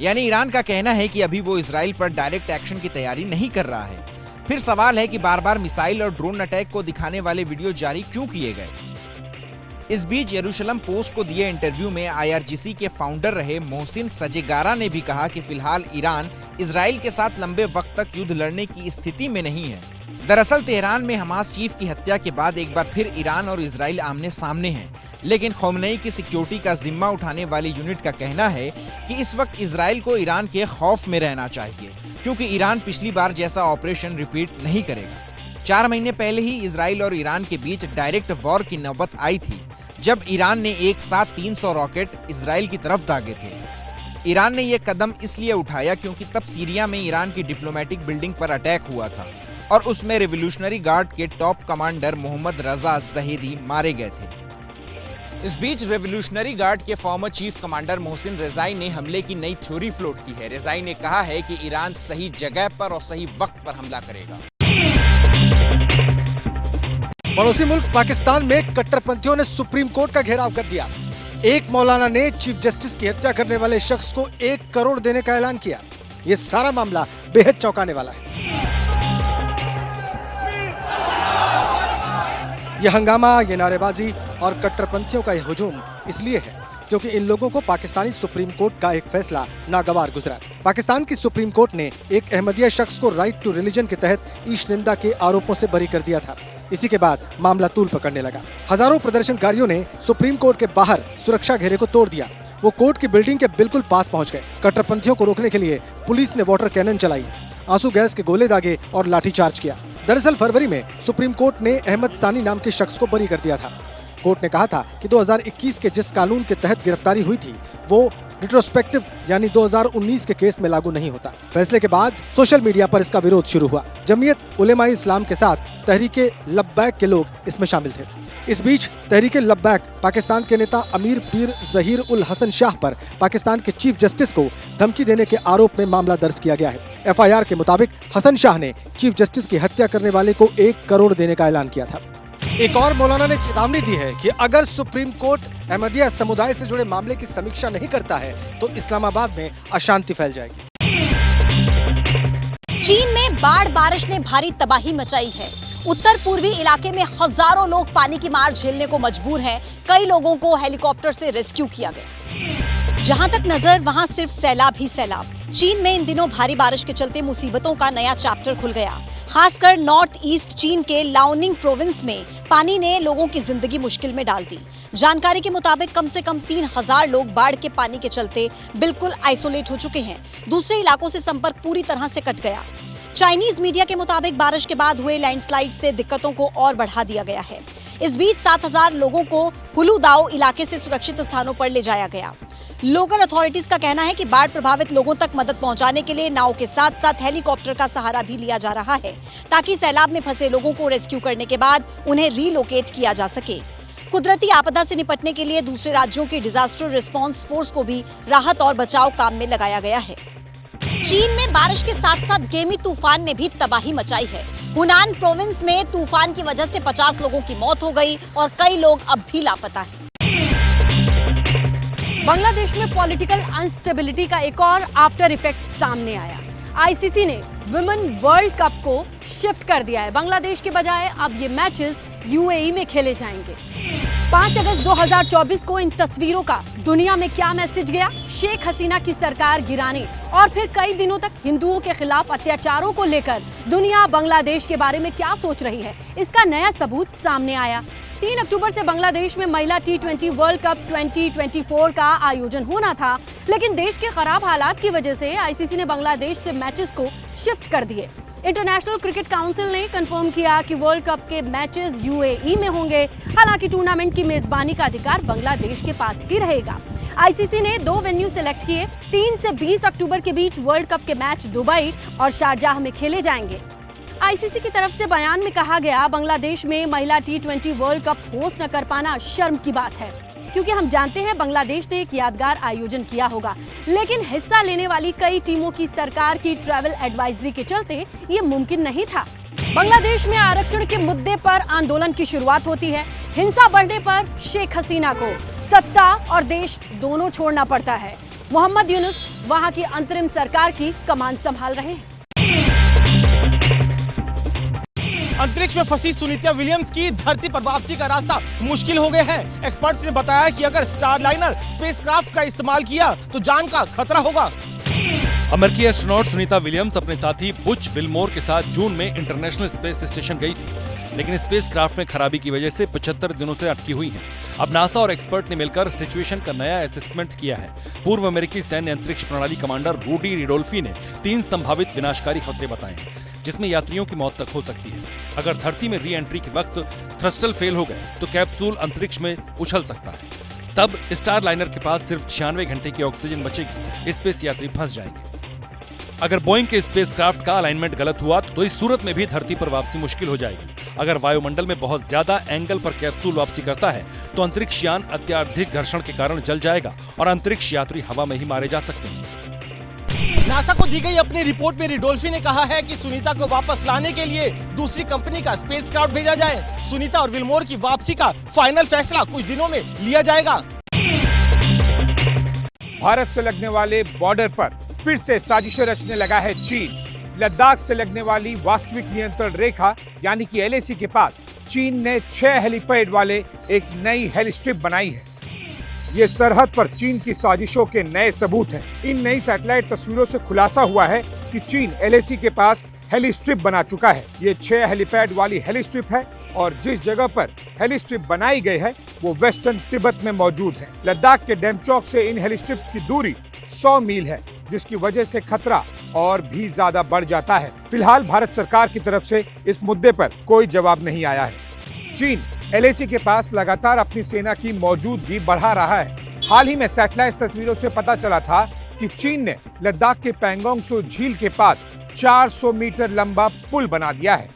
यानी ईरान का कहना है कि अभी वो इजराइल पर डायरेक्ट एक्शन की तैयारी नहीं कर रहा है। फिर सवाल है कि बार बार मिसाइल और ड्रोन अटैक को दिखाने वाले वीडियो जारी क्यों किए गए। इस बीच यरूशलम पोस्ट को दिए इंटरव्यू में IRGC के फाउंडर रहे मोहसिन सजेगारा ने भी कहा कि फिलहाल ईरान इजराइल के साथ लंबे वक्त तक युद्ध लड़ने की स्थिति में नहीं है। दरअसल तेहरान में हमास चीफ की हत्या के बाद एक बार फिर ईरान और इजराइल आमने सामने हैं, लेकिन खौमेनी की सिक्योरिटी का जिम्मा उठाने वाली यूनिट का कहना है कि इस वक्त इजराइल को ईरान के खौफ में रहना चाहिए, क्योंकि ईरान पिछली बार जैसा ऑपरेशन रिपीट नहीं करेगा। 4 महीने पहले ही इजराइल और ईरान के बीच डायरेक्ट वॉर की नौबत आई थी, जब ईरान ने एक साथ 300 रॉकेट इजराइल की तरफ दागे थे। ईरान ने यह कदम इसलिए उठाया क्योंकि तब सीरिया में ईरान की डिप्लोमेटिक बिल्डिंग पर अटैक हुआ था और उसमें रिवोल्यूशनरी गार्ड के टॉप कमांडर मोहम्मद रजा जहेदी मारे गए थे। इस बीच रिवोल्यूशनरी गार्ड के फॉर्मर चीफ कमांडर मोहसिन रजाई ने हमले की नई थ्योरी फ्लोट की है। रजाई ने कहा है कि ईरान सही जगह पर और सही वक्त पर हमला करेगा। पड़ोसी मुल्क पाकिस्तान में कट्टरपंथियों ने सुप्रीम कोर्ट का घेराव कर दिया। एक मौलाना ने चीफ जस्टिस की हत्या करने वाले शख्स को 1 करोड़ देने का ऐलान किया। यह सारा मामला बेहद चौंकाने वाला है। यह हंगामा, ये नारेबाजी और कट्टरपंथियों का यह हुजूम इसलिए है क्योंकि इन लोगों को पाकिस्तानी सुप्रीम कोर्ट का एक फैसला नागवार गुजरा। पाकिस्तान की सुप्रीम कोर्ट ने एक अहमदिया शख्स को राइट टू रिलीजन के तहत ईश निंदा के आरोपों से बरी कर दिया था। इसी के बाद मामला तूल पकड़ने लगा। हजारों प्रदर्शनकारियों ने सुप्रीम कोर्ट के बाहर सुरक्षा घेरे को तोड़ दिया। वो कोर्ट की बिल्डिंग के बिल्कुल पास पहुंच गए। कट्टरपंथियों को रोकने के लिए पुलिस ने वाटर कैनन चलाई, आंसू गैस के गोले दागे और लाठीचार्ज किया। दरअसल फरवरी में सुप्रीम कोर्ट ने अहमद सानी नाम के शख्स को बरी कर दिया था। कोर्ट ने कहा था कि 2021 के जिस कानून के तहत गिरफ्तारी हुई थी वो रिट्रोस्पेक्टिव यानी 2019 के केस में लागू नहीं होता। फैसले के बाद सोशल मीडिया पर इसका विरोध शुरू हुआ। जमीयत उलेमा इस्लाम के साथ तहरीके लब्बैक के लोग इसमें शामिल थे। इस बीच तहरीके लब्बैक पाकिस्तान के नेता अमीर पीर ज़हीर उल हसन शाह पर पाकिस्तान के चीफ जस्टिस को धमकी देने के आरोप में मामला दर्ज किया गया है। FIR के मुताबिक हसन शाह ने चीफ जस्टिस की हत्या करने वाले को 1 करोड़ देने का ऐलान किया था। एक और मौलाना ने चेतावनी दी है कि अगर सुप्रीम कोर्ट अहमदिया समुदाय से जुड़े मामले की समीक्षा नहीं करता है तो इस्लामाबाद में अशांति फैल जाएगी। चीन में बाढ़ बारिश ने भारी तबाही मचाई है। उत्तर पूर्वी इलाके में हजारों लोग पानी की मार झेलने को मजबूर हैं। कई लोगों को हेलीकॉप्टर से रेस्क्यू किया गया। जहां तक नजर वहां सिर्फ सैलाब ही सैलाब। चीन में इन दिनों भारी बारिश के चलते मुसीबतों का नया चैप्टर खुल गया। खासकर नॉर्थ ईस्ट चीन के लाओनिंग प्रोविंस में पानी ने लोगों की जिंदगी मुश्किल में डाल दी। जानकारी के मुताबिक कम से कम 3000 लोग बाढ़ के पानी के चलते बिल्कुल आइसोलेट हो चुके हैं। दूसरे इलाकों से संपर्क पूरी तरह से कट गया। चाइनीज मीडिया के मुताबिक बारिश के बाद हुए लैंडस्लाइड से दिक्कतों को और बढ़ा दिया गया है। इस बीच 7000 लोगों को हुलुदाओ इलाके से सुरक्षित स्थानों पर ले जाया गया। लोकल अथॉरिटीज का कहना है कि बाढ़ प्रभावित लोगों तक मदद पहुंचाने के लिए नाव के साथ साथ हेलीकॉप्टर का सहारा भी लिया जा रहा है, ताकि सैलाब में फंसे लोगों को रेस्क्यू करने के बाद उन्हें रीलोकेट किया जा सके। कुदरती आपदा से निपटने के लिए दूसरे राज्यों की डिजास्टर रिस्पांस फोर्स को भी राहत और बचाव काम में लगाया गया है। चीन में बारिश के साथ साथ गेमी तूफान ने भी तबाही मचाई है। हुनान प्रोविंस में तूफान की वजह से 50 लोगों की मौत हो गई और कई लोग अब भी लापता हैं। बांग्लादेश में पॉलिटिकल अनस्टेबिलिटी का एक और आफ्टर इफेक्ट सामने आया। ICC ने वुमेन वर्ल्ड कप को शिफ्ट कर दिया है। बांग्लादेश के बजाय अब ये मैचेस UAE में खेले जाएंगे। 5 अगस्त 2024 को इन तस्वीरों का दुनिया में क्या मैसेज गया? शेख हसीना की सरकार गिराने और फिर कई दिनों तक हिंदुओं के खिलाफ अत्याचारों को लेकर दुनिया बांग्लादेश के बारे में क्या सोच रही है, इसका नया सबूत सामने आया। 3 अक्टूबर से बांग्लादेश में महिला T20 वर्ल्ड कप 2024 का आयोजन होना था, लेकिन देश के खराब हालात की वजह से ICC ने बांग्लादेश से मैचेस को शिफ्ट कर दिए। इंटरनेशनल क्रिकेट काउंसिल ने कंफर्म किया कि वर्ल्ड कप के मैचेस UAE में होंगे। हालांकि टूर्नामेंट की मेजबानी का अधिकार बांग्लादेश के पास ही रहेगा। ICC ने 2 वेन्यू सेलेक्ट किए। 3 से 20 अक्टूबर के बीच वर्ल्ड कप के मैच दुबई और शारजाह में खेले जाएंगे। आईसीसी की तरफ से बयान में कहा गया, बांग्लादेश में महिला T20 वर्ल्ड कप होस्ट न कर पाना शर्म की बात है, क्योंकि हम जानते हैं बांग्लादेश ने एक यादगार आयोजन किया होगा, लेकिन हिस्सा लेने वाली कई टीमों की सरकार की ट्रैवल एडवाइजरी के चलते ये मुमकिन नहीं था। बांग्लादेश में आरक्षण के मुद्दे पर आंदोलन की शुरुआत होती है। हिंसा बढ़ने पर शेख हसीना को सत्ता और देश दोनों छोड़ना पड़ता है। मोहम्मद यूनुस वहां की अंतरिम सरकार की कमान संभाल रहे हैं। अंतरिक्ष में फंसी सुनीता विलियम्स की धरती पर वापसी का रास्ता मुश्किल हो गया है। एक्सपर्ट्स ने बताया कि अगर स्टारलाइनर स्पेसक्राफ्ट का इस्तेमाल किया तो जान का खतरा होगा। अमेरिकी एस्ट्रोनॉट सुनीता विलियम्स अपने साथी बुच विल्मोर के साथ जून में इंटरनेशनल स्पेस स्टेशन गई थी, लेकिन स्पेसक्राफ्ट में खराबी की वजह से 75 दिनों से अटकी हुई है। अब नासा और एक्सपर्ट ने मिलकर सिचुएशन का नया असेसमेंट किया है। पूर्व अमेरिकी सैन्य अंतरिक्ष प्रणाली कमांडर रूडी रिडोल्फी ने 3 संभावित विनाशकारी खतरे बताए हैं, जिसमें यात्रियों की मौत तक हो सकती है। अगर धरती में री एंट्री के वक्त थ्रस्टल फेल हो गए तो कैप्सूल अंतरिक्ष में उछल सकता है। तब स्टारलाइनर के पास सिर्फ 96 घंटे की ऑक्सीजन बचेगी, स्पेस यात्री फंस जाएंगे। अगर बोइंग के स्पेसक्राफ्ट का अलाइनमेंट गलत हुआ तो इस सूरत में भी धरती पर वापसी मुश्किल हो जाएगी। अगर वायुमंडल में बहुत ज्यादा एंगल पर कैप्सूल वापसी करता है तो अंतरिक्ष यान अत्यधिक घर्षण के कारण जल जाएगा और अंतरिक्ष यात्री हवा में ही मारे जा सकते हैं। नासा को दी गई अपनी रिपोर्ट में रिडोल्फी ने कहा है कि सुनीता को वापस लाने के लिए दूसरी कंपनी का स्पेसक्राफ्ट भेजा जाए। सुनीता और विल्मोर की वापसी का फाइनल फैसला कुछ दिनों में लिया जाएगा। भारत से लगने वाले बॉर्डर पर फिर से साजिशें रचने लगा है चीन। लद्दाख से लगने वाली वास्तविक नियंत्रण रेखा यानी कि LAC के पास चीन ने 6 हेलीपैड वाले एक नई हेली स्ट्रिप बनाई है। ये सरहद पर चीन की साजिशों के नए सबूत हैं। इन नई सैटेलाइट तस्वीरों से खुलासा हुआ है कि चीन LAC के पास हेली स्ट्रिप बना चुका है। ये 6 हेलीपैड वाली हेली स्ट्रिप है और जिस जगह पर हेली स्ट्रिप बनाई गई है वो वेस्टर्न तिब्बत में मौजूद है। लद्दाख के डेमचौक से इन हेली स्ट्रिप्स की दूरी 100 मील है, जिसकी वजह से खतरा और भी ज्यादा बढ़ जाता है। फिलहाल भारत सरकार की तरफ से इस मुद्दे पर कोई जवाब नहीं आया है। चीन LAC के पास लगातार अपनी सेना की मौजूदगी बढ़ा रहा है। हाल ही में सैटेलाइट तस्वीरों से पता चला था कि चीन ने लद्दाख के पैंगोंग सो झील के पास 400 मीटर लंबा पुल बना दिया है।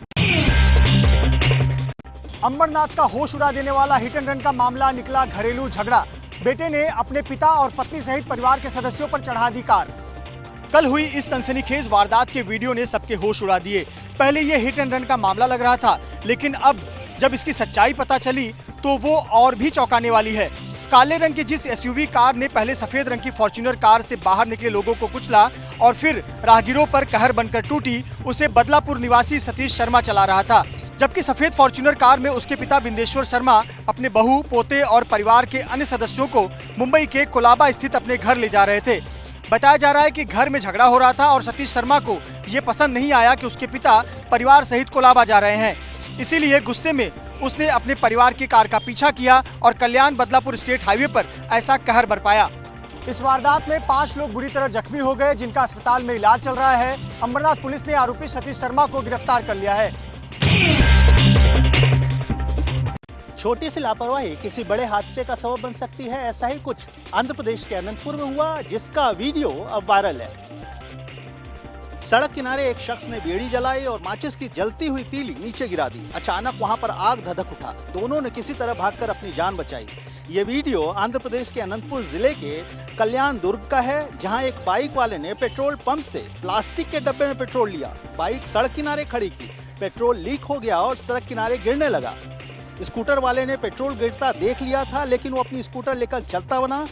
अमरनाथ का होश उड़ा देने वाला हिट एंड रन का मामला निकला घरेलू झगड़ा। बेटे ने अपने पिता और पत्नी सहित परिवार के सदस्यों पर चढ़ा दी कार। कल हुई इस सनसनीखेज वारदात के वीडियो ने सबके होश उड़ा दिए। पहले ये हिट एंड रन का मामला लग रहा था, लेकिन अब जब इसकी सच्चाई पता चली तो वो और भी चौंकाने वाली है। काले रंग की जिस SUV कार ने पहले सफेद रंग की फॉर्च्यूनर कार से बाहर निकले लोगों को कुचला और फिर राहगीरों पर कहर बनकर टूटी, उसे बदलापुर निवासी सतीश शर्मा चला रहा था। जबकि सफेद फॉर्च्यूनर कार में उसके पिता बिंदेश्वर शर्मा अपने बहू, पोते और परिवार के अन्य सदस्यों को मुंबई के कोलाबा स्थित अपने घर ले जा रहे थे। बताया जा रहा है कि घर में झगड़ा हो रहा था और सतीश शर्मा को ये पसंद नहीं आया कि उसके पिता परिवार सहित कोलाबा जा रहे हैं। इसीलिए गुस्से में उसने अपने परिवार की कार का पीछा किया और कल्याण बदलापुर स्टेट हाईवे पर ऐसा कहर बरपाया। इस वारदात में 5 लोग बुरी तरह जख्मी हो गए, जिनका अस्पताल में इलाज चल रहा है। अमरनाथ पुलिस ने आरोपी सतीश शर्मा को गिरफ्तार कर लिया है। छोटी सी लापरवाही किसी बड़े हादसे का सबब बन सकती है, ऐसा ही कुछ आंध्र प्रदेश के अनंतपुर में हुआ, जिसका वीडियो अब वायरल है। सड़क किनारे एक शख्स ने बीड़ी जलाई और माचिस की जलती हुई तीली नीचे गिरा दी। अचानक वहां पर आग धधक उठा। दोनों ने किसी तरह भागकर अपनी जान बचाई। ये वीडियो आंध्र प्रदेश के अनंतपुर जिले के कल्याण दुर्ग का है, जहां एक बाइक वाले ने पेट्रोल पंप से प्लास्टिक के डब्बे में पेट्रोल लिया। बाइक सड़क किनारे खड़ी की, पेट्रोल लीक हो गया और सड़क किनारे गिरने लगा। स्कूटर वाले ने पेट्रोल गिरता देख लिया था, लेकिन वो अपनी स्कूटर लेकर चलता बना।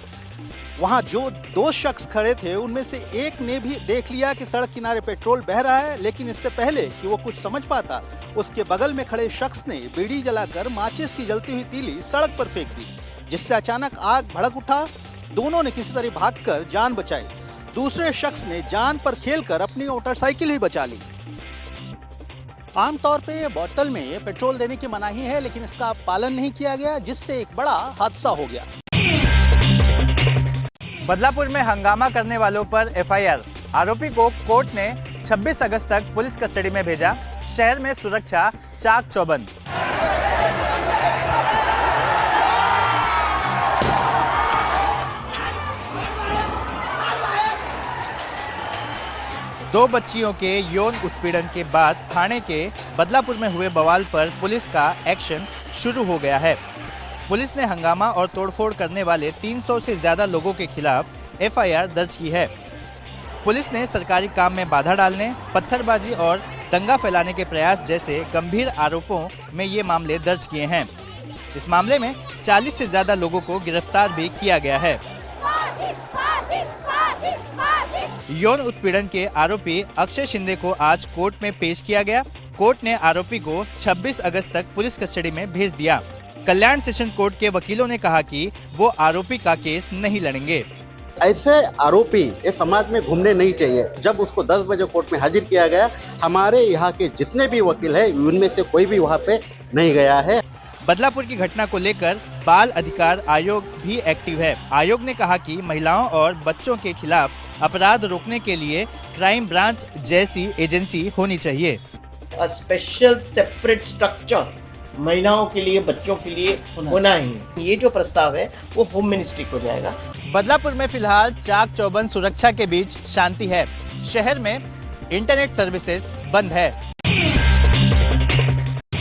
वहां जो 2 शख्स खड़े थे उनमें से एक ने भी देख लिया कि सड़क किनारे पेट्रोल बह रहा है, लेकिन इससे पहले कि वो कुछ समझ पाता, उसके बगल में खड़े शख्स ने बीड़ी जलाकर माचिस की जलती हुई तीली सड़क पर फेंक दी, जिससे अचानक आग भड़क उठा। दोनों ने किसी तरह भागकर जान बचाई। दूसरे शख्स ने जान पर खेलकर अपनी मोटरसाइकिल ही बचा ली। आमतौर पे बोतल में पेट्रोल देने की मनाही है, लेकिन इसका पालन नहीं किया गया, जिससे एक बड़ा हादसा हो गया। बदलापुर में हंगामा करने वालों पर FIR। आरोपी को कोर्ट ने 26 अगस्त तक पुलिस कस्टडी में भेजा। शहर में सुरक्षा चाक चौबंद। 2 बच्चियों के यौन उत्पीड़न के बाद थाने के बदलापुर में हुए बवाल पर पुलिस का एक्शन शुरू हो गया है। पुलिस ने हंगामा और तोड़फोड़ करने वाले 300 से ज्यादा लोगों के खिलाफ एफआईआर दर्ज की है। पुलिस ने सरकारी काम में बाधा डालने, पत्थरबाजी और दंगा फैलाने के प्रयास जैसे गंभीर आरोपों में ये मामले दर्ज किए हैं। इस मामले में 40 से ज्यादा लोगों को गिरफ्तार भी किया गया है। यौन उत्पीड़न के आरोपी अक्षय शिंदे को आज कोर्ट में पेश किया गया। कोर्ट ने आरोपी को 26 अगस्त तक पुलिस कस्टडी में भेज दिया। कल्याण सेशन कोर्ट के वकीलों ने कहा कि वो आरोपी का केस नहीं लड़ेंगे। ऐसे आरोपी ये समाज में घूमने नहीं चाहिए। जब उसको 10 बजे कोर्ट में हाजिर किया गया, हमारे यहाँ के जितने भी वकील हैं उनमें से कोई भी वहाँ पे नहीं गया है। बदलापुर की घटना को लेकर बाल अधिकार आयोग भी एक्टिव है। आयोग ने कहा कि महिलाओं और बच्चों के खिलाफ अपराध रोकने के लिए क्राइम ब्रांच जैसी एजेंसी होनी चाहिए। स्पेशल सेपरेट स्ट्रक्चर महिलाओं के लिए, बच्चों के लिए होना ही। ये जो प्रस्ताव है वो होम मिनिस्ट्री को जाएगा। बदलापुर में फिलहाल चाक चौबंद सुरक्षा के बीच शांति है। शहर में इंटरनेट सर्विसेज बंद है।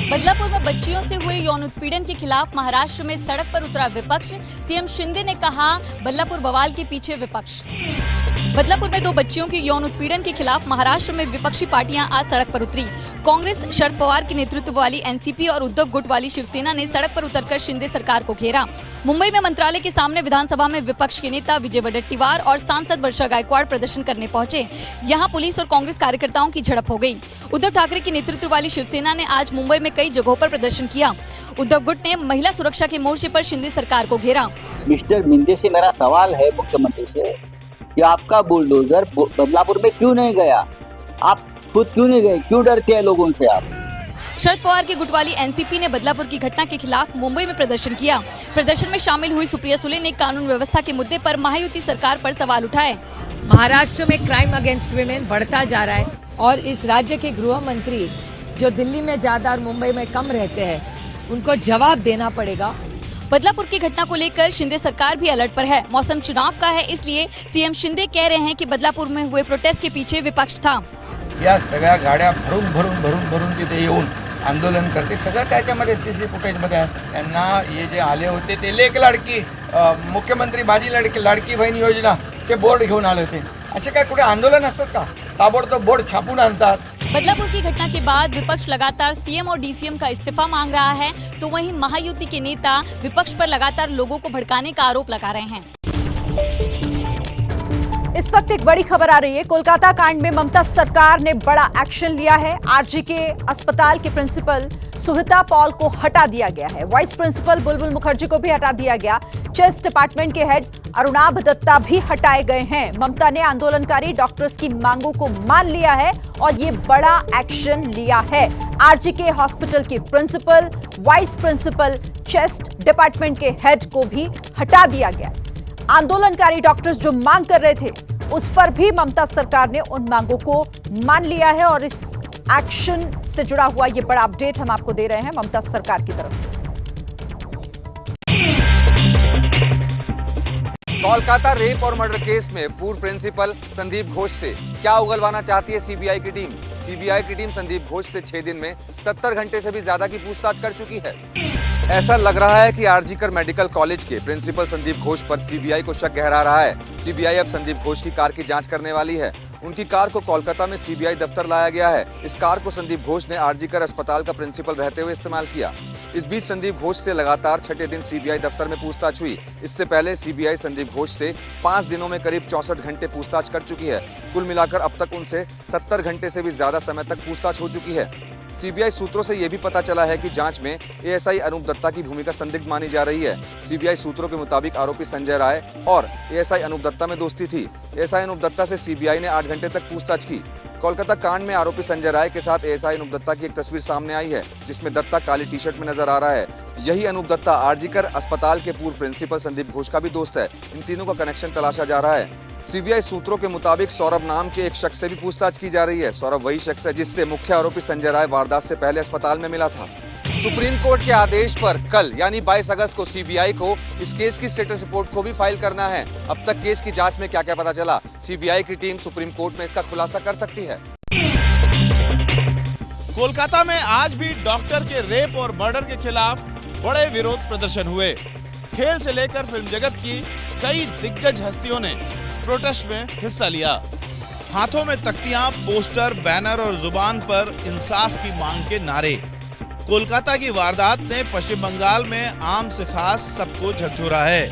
बदलापुर में बच्चियों से हुए यौन उत्पीड़न के खिलाफ महाराष्ट्र में सड़क पर उतरा विपक्ष। सीएम शिंदे ने कहा, बदलापुर बवाल के पीछे विपक्ष। बदलापुर में 2 बच्चियों के यौन उत्पीड़न के खिलाफ महाराष्ट्र में विपक्षी पार्टियां आज सड़क पर उतरी। कांग्रेस शरद पवार के नेतृत्व वाली एनसीपी और उद्धव गुट वाली शिवसेना ने सड़क पर उतरकर शिंदे सरकार को घेरा। मुंबई में मंत्रालय के सामने विधानसभा में विपक्ष के नेता विजय वडेट्टीवार और सांसद वर्षा गायकवाड़ प्रदर्शन करने पहुंचे। यहां पुलिस और कांग्रेस कार्यकर्ताओं की झड़प हो गई। उद्धव ठाकरे के नेतृत्व वाली शिवसेना ने आज मुंबई में कई जगहों पर प्रदर्शन किया। उद्धव गुट ने महिला सुरक्षा के मोर्चे पर शिंदे सरकार को घेरा। मिस्टर शिंदे से मेरा सवाल है मुख्यमंत्री से कि आपका बुलडोजर बदलापुर में क्यों नहीं गया? आप खुद क्यों नहीं गए? क्यों डरते हैं लोगों से आप? शरद पवार की गुटवाली एनसीपी ने बदलापुर की घटना के खिलाफ मुंबई में प्रदर्शन किया। प्रदर्शन में शामिल हुई सुप्रिया सुले ने कानून व्यवस्था के मुद्दे पर महायुति सरकार पर सवाल उठाए। महाराष्ट्र में क्राइम अगेंस्ट विमेन बढ़ता जा रहा है और इस राज्य के गृह मंत्री जो दिल्ली में ज्यादा और मुंबई में कम रहते हैं, उनको जवाब देना पड़ेगा। बदलापुर की घटना को लेकर शिंदे सरकार भी अलर्ट पर है। मौसम चुनाव का है, इसलिए सीएम शिंदे कह रहे हैं कि बदलापुर में हुए प्रोटेस्ट के पीछे विपक्ष था। या सगळ्या गाड्या भरून तिथे येऊन आंदोलन करते, सगळं त्याच्यामध्ये सीसी फुटेजमध्ये आहे। त्यांना हे जे आले होते ते लेक लाडकी मुख्यमंत्री माझी लाडकी बहीण योजना ते बोर्ड घेऊन आले होते। असे काय कुठे आंदोलन असतात का? ताबडतोब बोर्ड छापून आणतात। बदलापुर की घटना के बाद विपक्ष लगातार सीएम और डीसीएम का इस्तीफा मांग रहा है, तो वहीं महायुति के नेता विपक्ष पर लगातार लोगों को भड़काने का आरोप लगा रहे हैं। इस वक्त एक बड़ी खबर आ रही है। कोलकाता कांड में ममता सरकार ने बड़ा एक्शन लिया है। आरजी के अस्पताल के प्रिंसिपल सुहिता पॉल को हटा दिया गया है। वाइस प्रिंसिपल बुलबुल मुखर्जी को भी हटा दिया गया। चेस्ट डिपार्टमेंट के हेड अरुणाभ दत्ता भी हटाए गए हैं। ममता ने आंदोलनकारी डॉक्टर्स की मांगों को मान लिया है और ये बड़ा एक्शन लिया है। आरजी के हॉस्पिटल के principal, vice principal, chest department के हेड को भी हटा दिया गया। आंदोलनकारी डॉक्टर्स जो मांग कर रहे थे, उस पर भी ममता सरकार ने उन मांगों को मान लिया है और इस एक्शन से जुड़ा हुआ ये बड़ा अपडेट हम आपको दे रहे हैं ममता सरकार की तरफ से। कोलकाता रेप और मर्डर केस में पूर्व प्रिंसिपल संदीप घोष से क्या उगलवाना चाहती है सीबीआई की टीम? सीबीआई की टीम संदीप घोष से 6 दिन में 70 घंटे से भी ज्यादा की पूछताछ कर चुकी है। ऐसा लग रहा है कि आरजीकर मेडिकल कॉलेज के प्रिंसिपल संदीप घोष पर सीबीआई को शक गहरा रहा है। सीबीआई अब संदीप घोष की कार की जांच करने वाली है। उनकी कार को कोलकाता में सीबीआई दफ्तर लाया गया है। इस कार को संदीप घोष ने आरजीकर अस्पताल का प्रिंसिपल रहते हुए इस्तेमाल किया। इस बीच संदीप घोष से लगातार 6ठे दिन सीबीआई दफ्तर में पूछताछ हुई। इससे पहले सीबीआई संदीप घोष से 5 दिनों में करीब 64 घंटे पूछताछ कर चुकी है। कुल मिलाकर अब तक उनसे 70 घंटे से भी ज्यादा समय तक पूछताछ हो चुकी है। सीबीआई सूत्रों से यह भी पता चला है कि जांच में एएसआई अनूप दत्ता की भूमिका संदिग्ध मानी जा रही है। सीबीआई सूत्रों के मुताबिक आरोपी संजय राय और एएसआई अनूप दत्ता में दोस्ती थी। एएसआई अनूप दत्ता से सीबीआई ने 8 घंटे तक पूछताछ की। कोलकाता कांड में आरोपी संजय राय के साथ एएसआई अनूप दत्ता की एक तस्वीर सामने आई है, जिसमें दत्ता काली टी शर्ट में नजर आ रहा है। यही अनूप दत्ता आरजीकर अस्पताल के पूर्व प्रिंसिपल संदीप घोष का भी दोस्त है। इन तीनों का कनेक्शन तलाशा जा रहा है। सीबीआई सूत्रों के मुताबिक सौरभ नाम के एक शख्स से भी पूछताछ की जा रही है। सौरभ वही शख्स है जिससे मुख्य आरोपी संजय राय वारदात से पहले अस्पताल में मिला था। सुप्रीम कोर्ट के आदेश पर कल यानी 22 अगस्त को सीबीआई को इस केस की स्टेटस रिपोर्ट को भी फाइल करना है। अब तक केस की जांच में क्या क्या पता चला, सीबीआई की टीम सुप्रीम कोर्ट में इसका खुलासा कर सकती है। कोलकाता में आज भी डॉक्टर के रेप और मर्डर के खिलाफ बड़े विरोध प्रदर्शन हुए। खेल से लेकर फिल्म जगत की कई दिग्गज हस्तियों ने प्रोटेस्ट में हिस्सा लिया। हाथों में तख्तियां, पोस्टर, बैनर और जुबान पर इंसाफ की मांग के नारे। कोलकाता की वारदात ने पश्चिम बंगाल में आम से खास सबको झकझोरा है।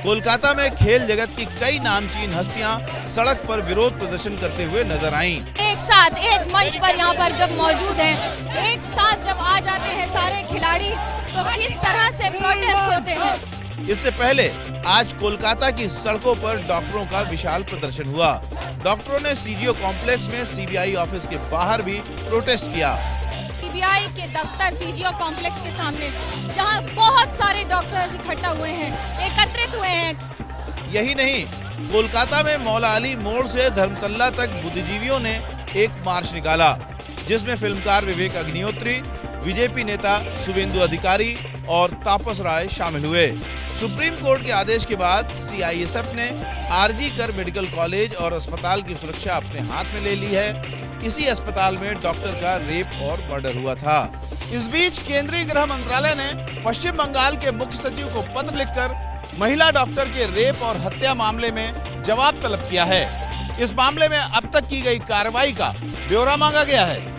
कोलकाता में खेल जगत की कई नामचीन हस्तियां सड़क पर विरोध प्रदर्शन करते हुए नजर आईं। एक साथ एक मंच पर यहाँ पर जब मौजूद हैं, एक साथ जब आ जाते हैं सारे खिलाड़ी, तो किस तरह से प्रोटेस्ट होते हैं। इससे पहले आज कोलकाता की सड़कों पर डॉक्टरों का विशाल प्रदर्शन हुआ। डॉक्टरों ने सीजीओ कॉम्प्लेक्स में सीबीआई ऑफिस के बाहर भी प्रोटेस्ट किया। सीबीआई के दफ्तर सीजीओ कॉम्प्लेक्स के सामने जहां बहुत सारे डॉक्टर्स इकट्ठा हुए हैं, एकत्रित हुए हैं। यही नहीं, कोलकाता में मौला अली मोड़ से धर्मतल्ला तक बुद्धिजीवियों ने एक मार्च निकाला, जिसमें फिल्मकार विवेक अग्निहोत्री, बीजेपी नेता शुभेंदु अधिकारी और तापस राय शामिल हुए। सुप्रीम कोर्ट के आदेश के बाद सीआईएसएफ ने आरजी कर मेडिकल कॉलेज और अस्पताल की सुरक्षा अपने हाथ में ले ली है। इसी अस्पताल में डॉक्टर का रेप और मर्डर हुआ था। इस बीच केंद्रीय गृह मंत्रालय ने पश्चिम बंगाल के मुख्य सचिव को पत्र लिखकर महिला डॉक्टर के रेप और हत्या मामले में जवाब तलब किया है। इस मामले में अब तक की गई कार्रवाई का ब्यौरा मांगा गया है।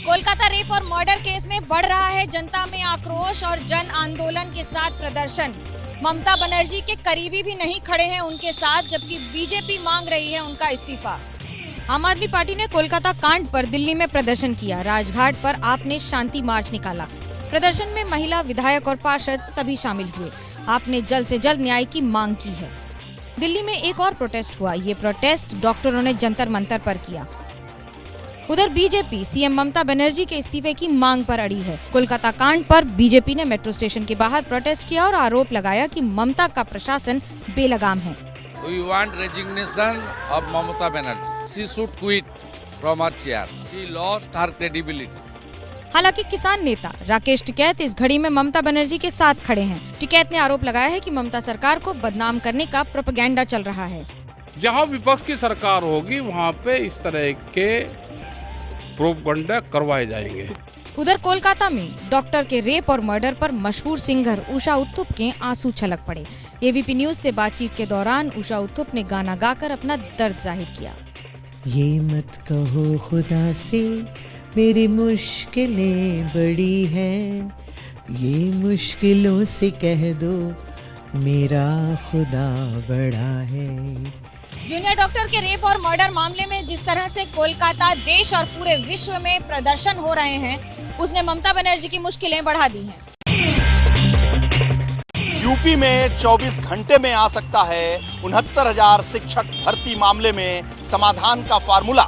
कोलकाता रेप और मर्डर केस में बढ़ रहा है जनता में आक्रोश और जन आंदोलन के साथ प्रदर्शन। ममता बनर्जी के करीबी भी नहीं खड़े हैं उनके साथ, जबकि बीजेपी मांग रही है उनका इस्तीफा। आम आदमी पार्टी ने कोलकाता कांड पर दिल्ली में प्रदर्शन किया। राजघाट पर आपने शांति मार्च निकाला। प्रदर्शन में महिला विधायक और पार्षद सभी शामिल हुए। आपने जल्द से जल्द न्याय की मांग की है। दिल्ली में एक और प्रोटेस्ट हुआ। ये प्रोटेस्ट डॉक्टरों ने जंतर मंतर पर किया। उधर बीजेपी सीएम ममता बनर्जी के इस्तीफे की मांग पर अड़ी है। कोलकाता कांड पर बीजेपी ने मेट्रो स्टेशन के बाहर प्रोटेस्ट किया और आरोप लगाया कि ममता का प्रशासन बेलगाम है। We want resignation of Mamata Banerjee. She should quit from her chair. She lost her credibility. हालांकि किसान नेता राकेश टिकैत इस घड़ी में ममता बनर्जी के साथ खड़े हैं। टिकैत ने आरोप लगाया है कि ममता सरकार को बदनाम करने का प्रोपेगेंडा चल रहा है। जहां विपक्ष की सरकार होगी वहां पे इस तरह के प्रोपेगेंडा करवाए जाएंगे। उधर कोलकाता में डॉक्टर के रेप और मर्डर पर मशहूर सिंगर उषा उत्थुप के आंसू छलक पड़े। एबीपी न्यूज से बातचीत के दौरान उषा उत्थुप ने गाना गाकर अपना दर्द जाहिर किया। ये मत कहो खुदा से मेरी मुश्किलें बड़ी हैं, ये मुश्किलों से कह दो मेरा खुदा बड़ा है। जूनियर डॉक्टर के रेप और मर्डर मामले में जिस तरह से कोलकाता देश और पूरे विश्व में प्रदर्शन हो रहे हैं, उसने ममता बनर्जी की मुश्किलें बढ़ा दी हैं। यूपी में 24 घंटे में आ सकता है 69,000 शिक्षक भर्ती मामले में समाधान का फार्मूला।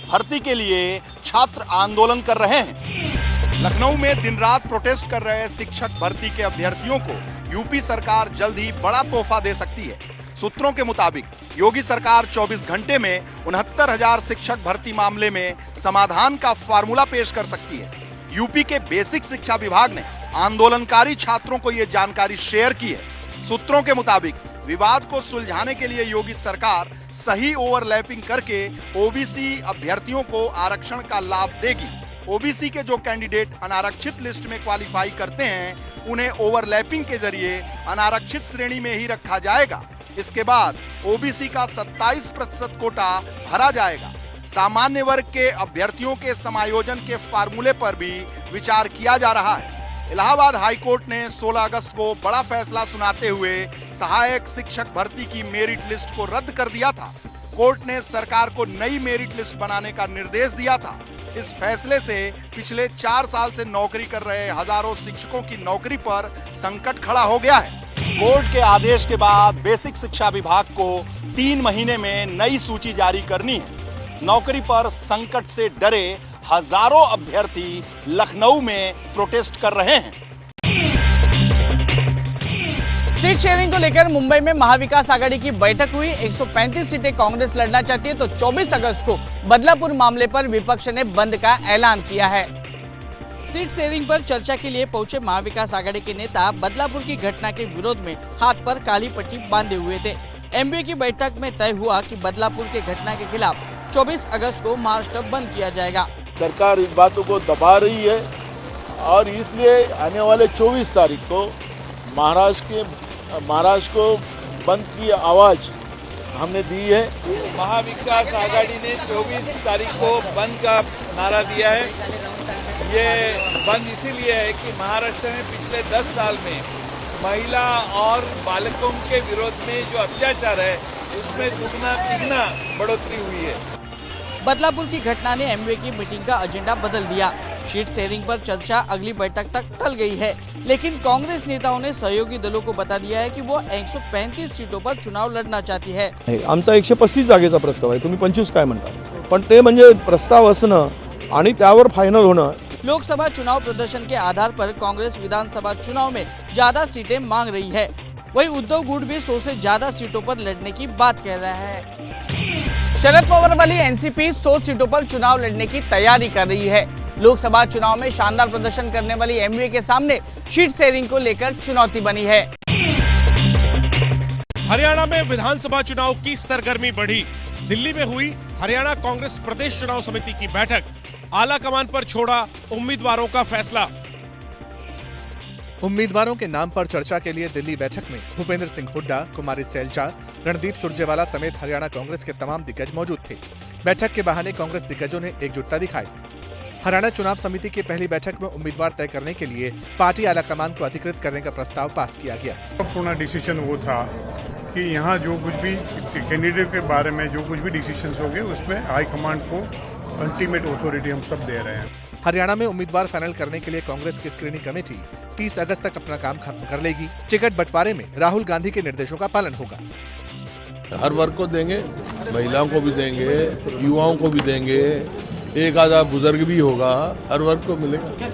भर्ती के लिए छात्र आंदोलन कर रहे हैं। लखनऊ में दिन रात प्रोटेस्ट कर रहे शिक्षक भर्ती के अभ्यर्थियों को यूपी सरकार जल्द ही बड़ा तोहफा दे सकती है। सूत्रों के मुताबिक योगी सरकार 24 घंटे में 69,000 शिक्षक भर्ती मामले में समाधान का फार्मूला पेश कर सकती है। यूपी के बेसिक शिक्षा विभाग ने आंदोलनकारी छात्रों को यह जानकारी शेयर की है। सूत्रों के मुताबिक विवाद को सुलझाने के लिए योगी सरकार सही ओवरलैपिंग करके ओबीसी अभ्यर्थियों को आरक्षण का लाभ देगी। ओबीसी के जो कैंडिडेट अनारक्षित लिस्ट में क्वालिफाई करते हैं, उन्हें ओवरलैपिंग के जरिए अनारक्षित श्रेणी में ही रखा जाएगा। इसके बाद ओबीसी का 27% कोटा भरा जाएगा। सामान्य वर्ग के अभ्यर्थियों के समायोजन के फार्मूले पर भी विचार किया जा रहा है। इलाहाबाद हाईकोर्ट ने 16 अगस्त को बड़ा फैसला सुनाते हुए सहायक शिक्षक भर्ती की मेरिट लिस्ट को रद्द कर दिया था। कोर्ट ने सरकार को नई मेरिट लिस्ट बनाने का निर्देश दिया था। इस फैसले से पिछले 4 साल से नौकरी कर रहे हजारों शिक्षकों की नौकरी पर संकट खड़ा हो गया है। कोर्ट के आदेश के बाद बेसिक शिक्षा विभाग को 3 महीने में नई सूची जारी करनी है। नौकरी पर संकट से डरे हजारों अभ्यर्थी लखनऊ में प्रोटेस्ट कर रहे हैं। सीट शेयरिंग को लेकर मुंबई में महाविकास आघाड़ी की बैठक हुई। 135 सीटें कांग्रेस लड़ना चाहती है, तो 24 अगस्त को बदलापुर मामले पर विपक्ष ने बंद का ऐलान किया है। सीट शेयरिंग पर चर्चा के लिए पहुंचे महाविकास आघाड़ी के नेता बदलापुर की घटना के विरोध में हाथ पर काली पट्टी बांधे हुए थे। एमबीए की बैठक में तय हुआ कि बदलापुर के घटना के खिलाफ 24 अगस्त को महाराष्ट्र बंद किया जाएगा। सरकार इन बातों को दबा रही है और इसलिए आने वाले 24 तारीख को महाराष्ट्र को बंद की आवाज हमने दी है। महाविकास आघाड़ी ने 24 तारीख को बंद का नारा दिया है। ये बंद इसीलिए है कि महाराष्ट्र में पिछले 10 साल में महिला और बालकों के विरोध में जो अत्याचार है उसमें दुगना तिगना बढ़ोतरी हुई है। बदलापुर की घटना ने एमवे की मीटिंग का एजेंडा बदल दिया। सीट शेयरिंग पर चर्चा अगली बैठक तक टल गई है, लेकिन कांग्रेस नेताओं ने सहयोगी दलों को बता दिया है कि वो 135 सीटों पर चुनाव लड़ना चाहती है। आमचा 135 जागेचा प्रस्ताव आहे, तुम्ही 25 काय म्हणता, पण ते म्हणजे प्रस्ताव असणं आणि त्यावर फायनल होणं। लोकसभा चुनाव प्रदर्शन के आधार पर कांग्रेस विधानसभा चुनाव में ज्यादा सीटें मांग रही है। वहीं उद्धव गुट भी 100 से ज्यादा सीटों पर लड़ने की बात कह रहा है। शरद पवार वाली एनसीपी 100 सीटों पर चुनाव लड़ने की तैयारी कर रही है। लोकसभा चुनाव में शानदार प्रदर्शन करने वाली एमवे के सामने सीट शेयरिंग को लेकर चुनौती बनी है। हरियाणा में विधानसभा चुनाव की सरगर्मी बढ़ी। दिल्ली में हुई हरियाणा कांग्रेस प्रदेश चुनाव समिति की बैठक। आला कमान पर छोड़ा उम्मीदवारों का फैसला। उम्मीदवारों के नाम पर चर्चा के लिए दिल्ली बैठक में भूपेंद्र सिंह हुड्डा, कुमारी सैलजा, रणदीप सुरजेवाला समेत हरियाणा कांग्रेस के तमाम दिग्गज मौजूद थे। बैठक के बहाने कांग्रेस दिग्गजों ने एकजुटता दिखाई। हरियाणा चुनाव समिति की पहली बैठक में उम्मीदवार तय करने के लिए पार्टी आलाकमान को अधिकृत करने का प्रस्ताव पास किया गया। पूर्ण डिसीजन वो था कि यहाँ जो कुछ भी कैंडिडेट के बारे में जो कुछ भी डिसीजन होंगे उसमें हाईकमांड को अल्टीमेट अथॉरिटी हम सब दे रहे हैं। हरियाणा में उम्मीदवार फाइनल करने के लिए कांग्रेस की स्क्रीनिंग कमेटी 30 अगस्त तक अपना काम खत्म कर लेगी। टिकट बंटवारे में राहुल गांधी के निर्देशों का पालन होगा। हर वर्ग को देंगे, महिलाओं को भी देंगे, युवाओं को भी देंगे, एक आधा बुजुर्ग भी होगा, हर वर्ग को मिलेगा।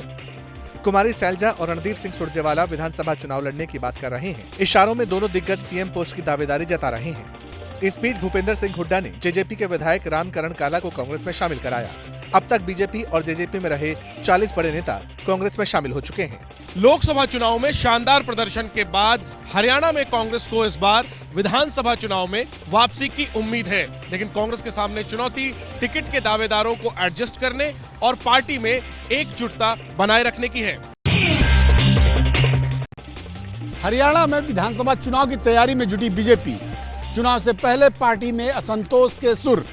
कुमारी सैलजा और रणदीप सिंह सुरजेवाला विधानसभा चुनाव लड़ने की बात कर रहे हैं। इशारों में दोनों दिग्गज सीएम पोस्ट की दावेदारी जता रहे हैं। इस बीच भूपेंद्र सिंह हुड्डा ने जेजेपी के विधायक रामकरण काला को कांग्रेस में शामिल कराया। अब तक बीजेपी और जेजेपी में रहे 40 बड़े नेता कांग्रेस में शामिल हो चुके हैं। लोकसभा चुनाव में शानदार प्रदर्शन के बाद हरियाणा में कांग्रेस को इस बार विधानसभा चुनाव में वापसी की उम्मीद है, लेकिन कांग्रेस के सामने चुनौती टिकट के दावेदारों को एडजस्ट करने और पार्टी में एकजुटता बनाए रखने की है। हरियाणा में विधानसभा चुनाव की तैयारी में जुटी बीजेपी। चुनाव से पहले पार्टी में असंतोष के सुर।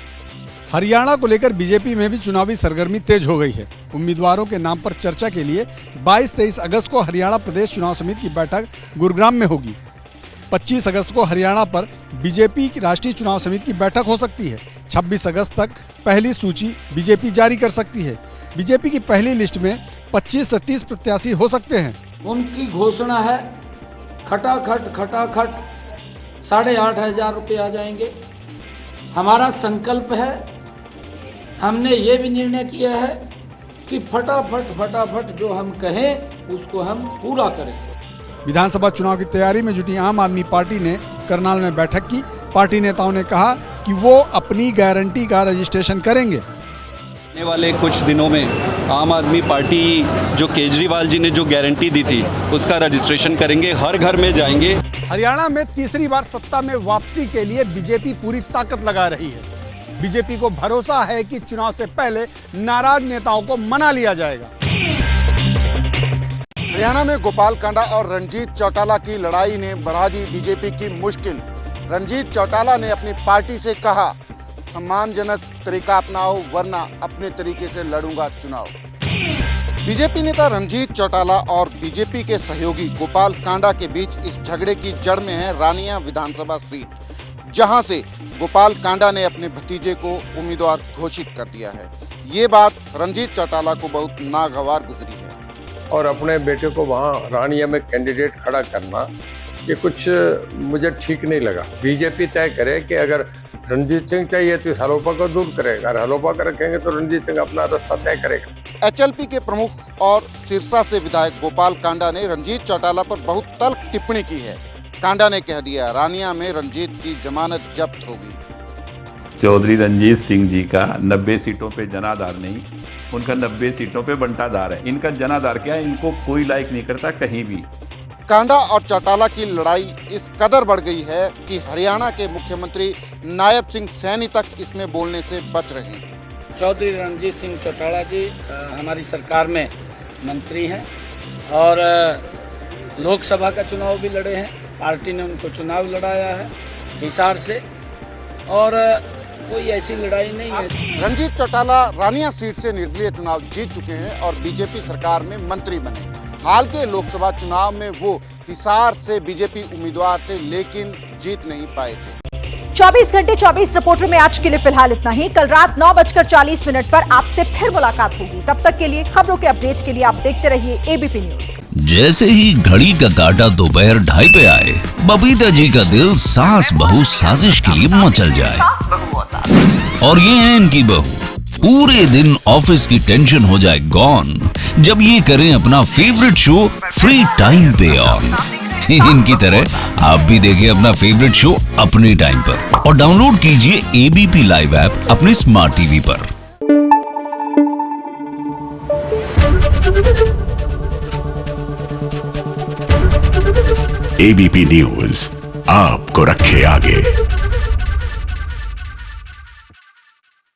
हरियाणा को लेकर बीजेपी में भी चुनावी सरगर्मी तेज हो गई है। उम्मीदवारों के नाम पर चर्चा के लिए 22-23 अगस्त को हरियाणा प्रदेश चुनाव समिति की बैठक गुरुग्राम में होगी। 25 अगस्त को हरियाणा पर बीजेपी की राष्ट्रीय चुनाव समिति की बैठक हो सकती है। 26 अगस्त तक पहली सूची बीजेपी जारी कर सकती है। बीजेपी की पहली लिस्ट में 25 से 30 प्रत्याशी हो सकते हैं। उनकी घोषणा है खटाखट 8,500 रुपये आ जाएंगे। हमारा संकल्प है, हमने ये भी निर्णय किया है कि फटाफट जो हम कहें उसको हम पूरा करें। विधानसभा चुनाव की तैयारी में जुटी आम आदमी पार्टी ने करनाल में बैठक की। पार्टी नेताओं ने कहा कि वो अपनी गारंटी का रजिस्ट्रेशन करेंगे। आने वाले कुछ दिनों में आम आदमी पार्टी जो केजरीवाल जी ने जो गारंटी दी थी उसका रजिस्ट्रेशन करेंगे, हर घर में जाएंगे। हरियाणा में तीसरी बार सत्ता में वापसी के लिए बीजेपी पूरी ताकत लगा रही है। बीजेपी को भरोसा है कि चुनाव से पहले नाराज नेताओं को मना लिया जाएगा। हरियाणा में गोपाल कांडा और रंजीत चौटाला की लड़ाई ने बढ़ा दी बीजेपी की मुश्किल। रंजीत चौटाला ने अपनी पार्टी से कहा, सम्मानजनक तरीका अपनाओ वरना अपने तरीके से लड़ूंगा चुनाव। बीजेपी नेता रंजीत चौटाला और बीजेपी के सहयोगी गोपाल कांडा के बीच इस झगड़े की जड़ में है रानिया विधानसभा सीट, जहां से गोपाल कांडा ने अपने भतीजे को उम्मीदवार घोषित कर दिया है। ये बात रंजीत चौटाला को बहुत नागवार गुजरी है। और अपने बेटे को वहां रानिया में कैंडिडेट खड़ा करना ये कुछ मुझे ठीक नहीं लगा। बीजेपी तय करे कि अगर रणजीत सिंह चाहिए तो हलोपा को दूर करेगा, अगर हलोपा को रखेंगे तो रणजीत सिंह अपना रास्ता तय करेगा। एचएलपी के प्रमुख और सिरसा से विधायक गोपाल कांडा ने रंजीत चौटाला पर बहुत तल्ख टिप्पणी की है। कांडा ने कह दिया, रानिया में रंजीत की जमानत जब्त होगी। चौधरी रंजीत सिंह जी का 90 सीटों पे जनाधार नहीं, उनका 90 सीटों पे बंटाधार है। इनका जनाधार क्या है, इनको कोई लाइक नहीं करता कहीं भी। कांडा और चौटाला की लड़ाई इस कदर बढ़ गई है कि हरियाणा के मुख्यमंत्री नायब सिंह सैनी तक इसमें बोलने से बच रहे हैं। चौधरी रणजीत सिंह चौटाला जी हमारी सरकार में मंत्री हैं और लोकसभा का चुनाव भी लड़े हैं। पार्टी ने उनको चुनाव लड़ाया है हिसार से, और कोई ऐसी लड़ाई नहीं है। रणजीत चौटाला रानिया सीट से निर्दलीय चुनाव जीत चुके हैं और बीजेपी सरकार में मंत्री बने। हाल के लोकसभा चुनाव में वो हिसार से बीजेपी उम्मीदवार थे, लेकिन जीत नहीं पाए थे। 24 घंटे 24 रिपोर्टर में आज के लिए फिलहाल इतना ही। कल रात 9:40 पर आपसे फिर मुलाकात होगी। तब तक के लिए खबरों के अपडेट के लिए आप देखते रहिए एबीपी न्यूज। जैसे ही घड़ी का काटा दोपहर 2:30 पे आए, बबीता जी का दिल सास बहू साजिश के लिए मचल जाए। और ये है इनकी बहू, पूरे दिन ऑफिस की टेंशन हो जाए गॉन जब ये करें अपना फेवरेट शो फ्री टाइम पे ऑन। इनकी तरह आप भी देखिए अपना फेवरेट शो अपने टाइम पर और डाउनलोड कीजिए एबीपी लाइव ऐप अपने स्मार्ट टीवी पर। एबीपी न्यूज आपको रखे आगे।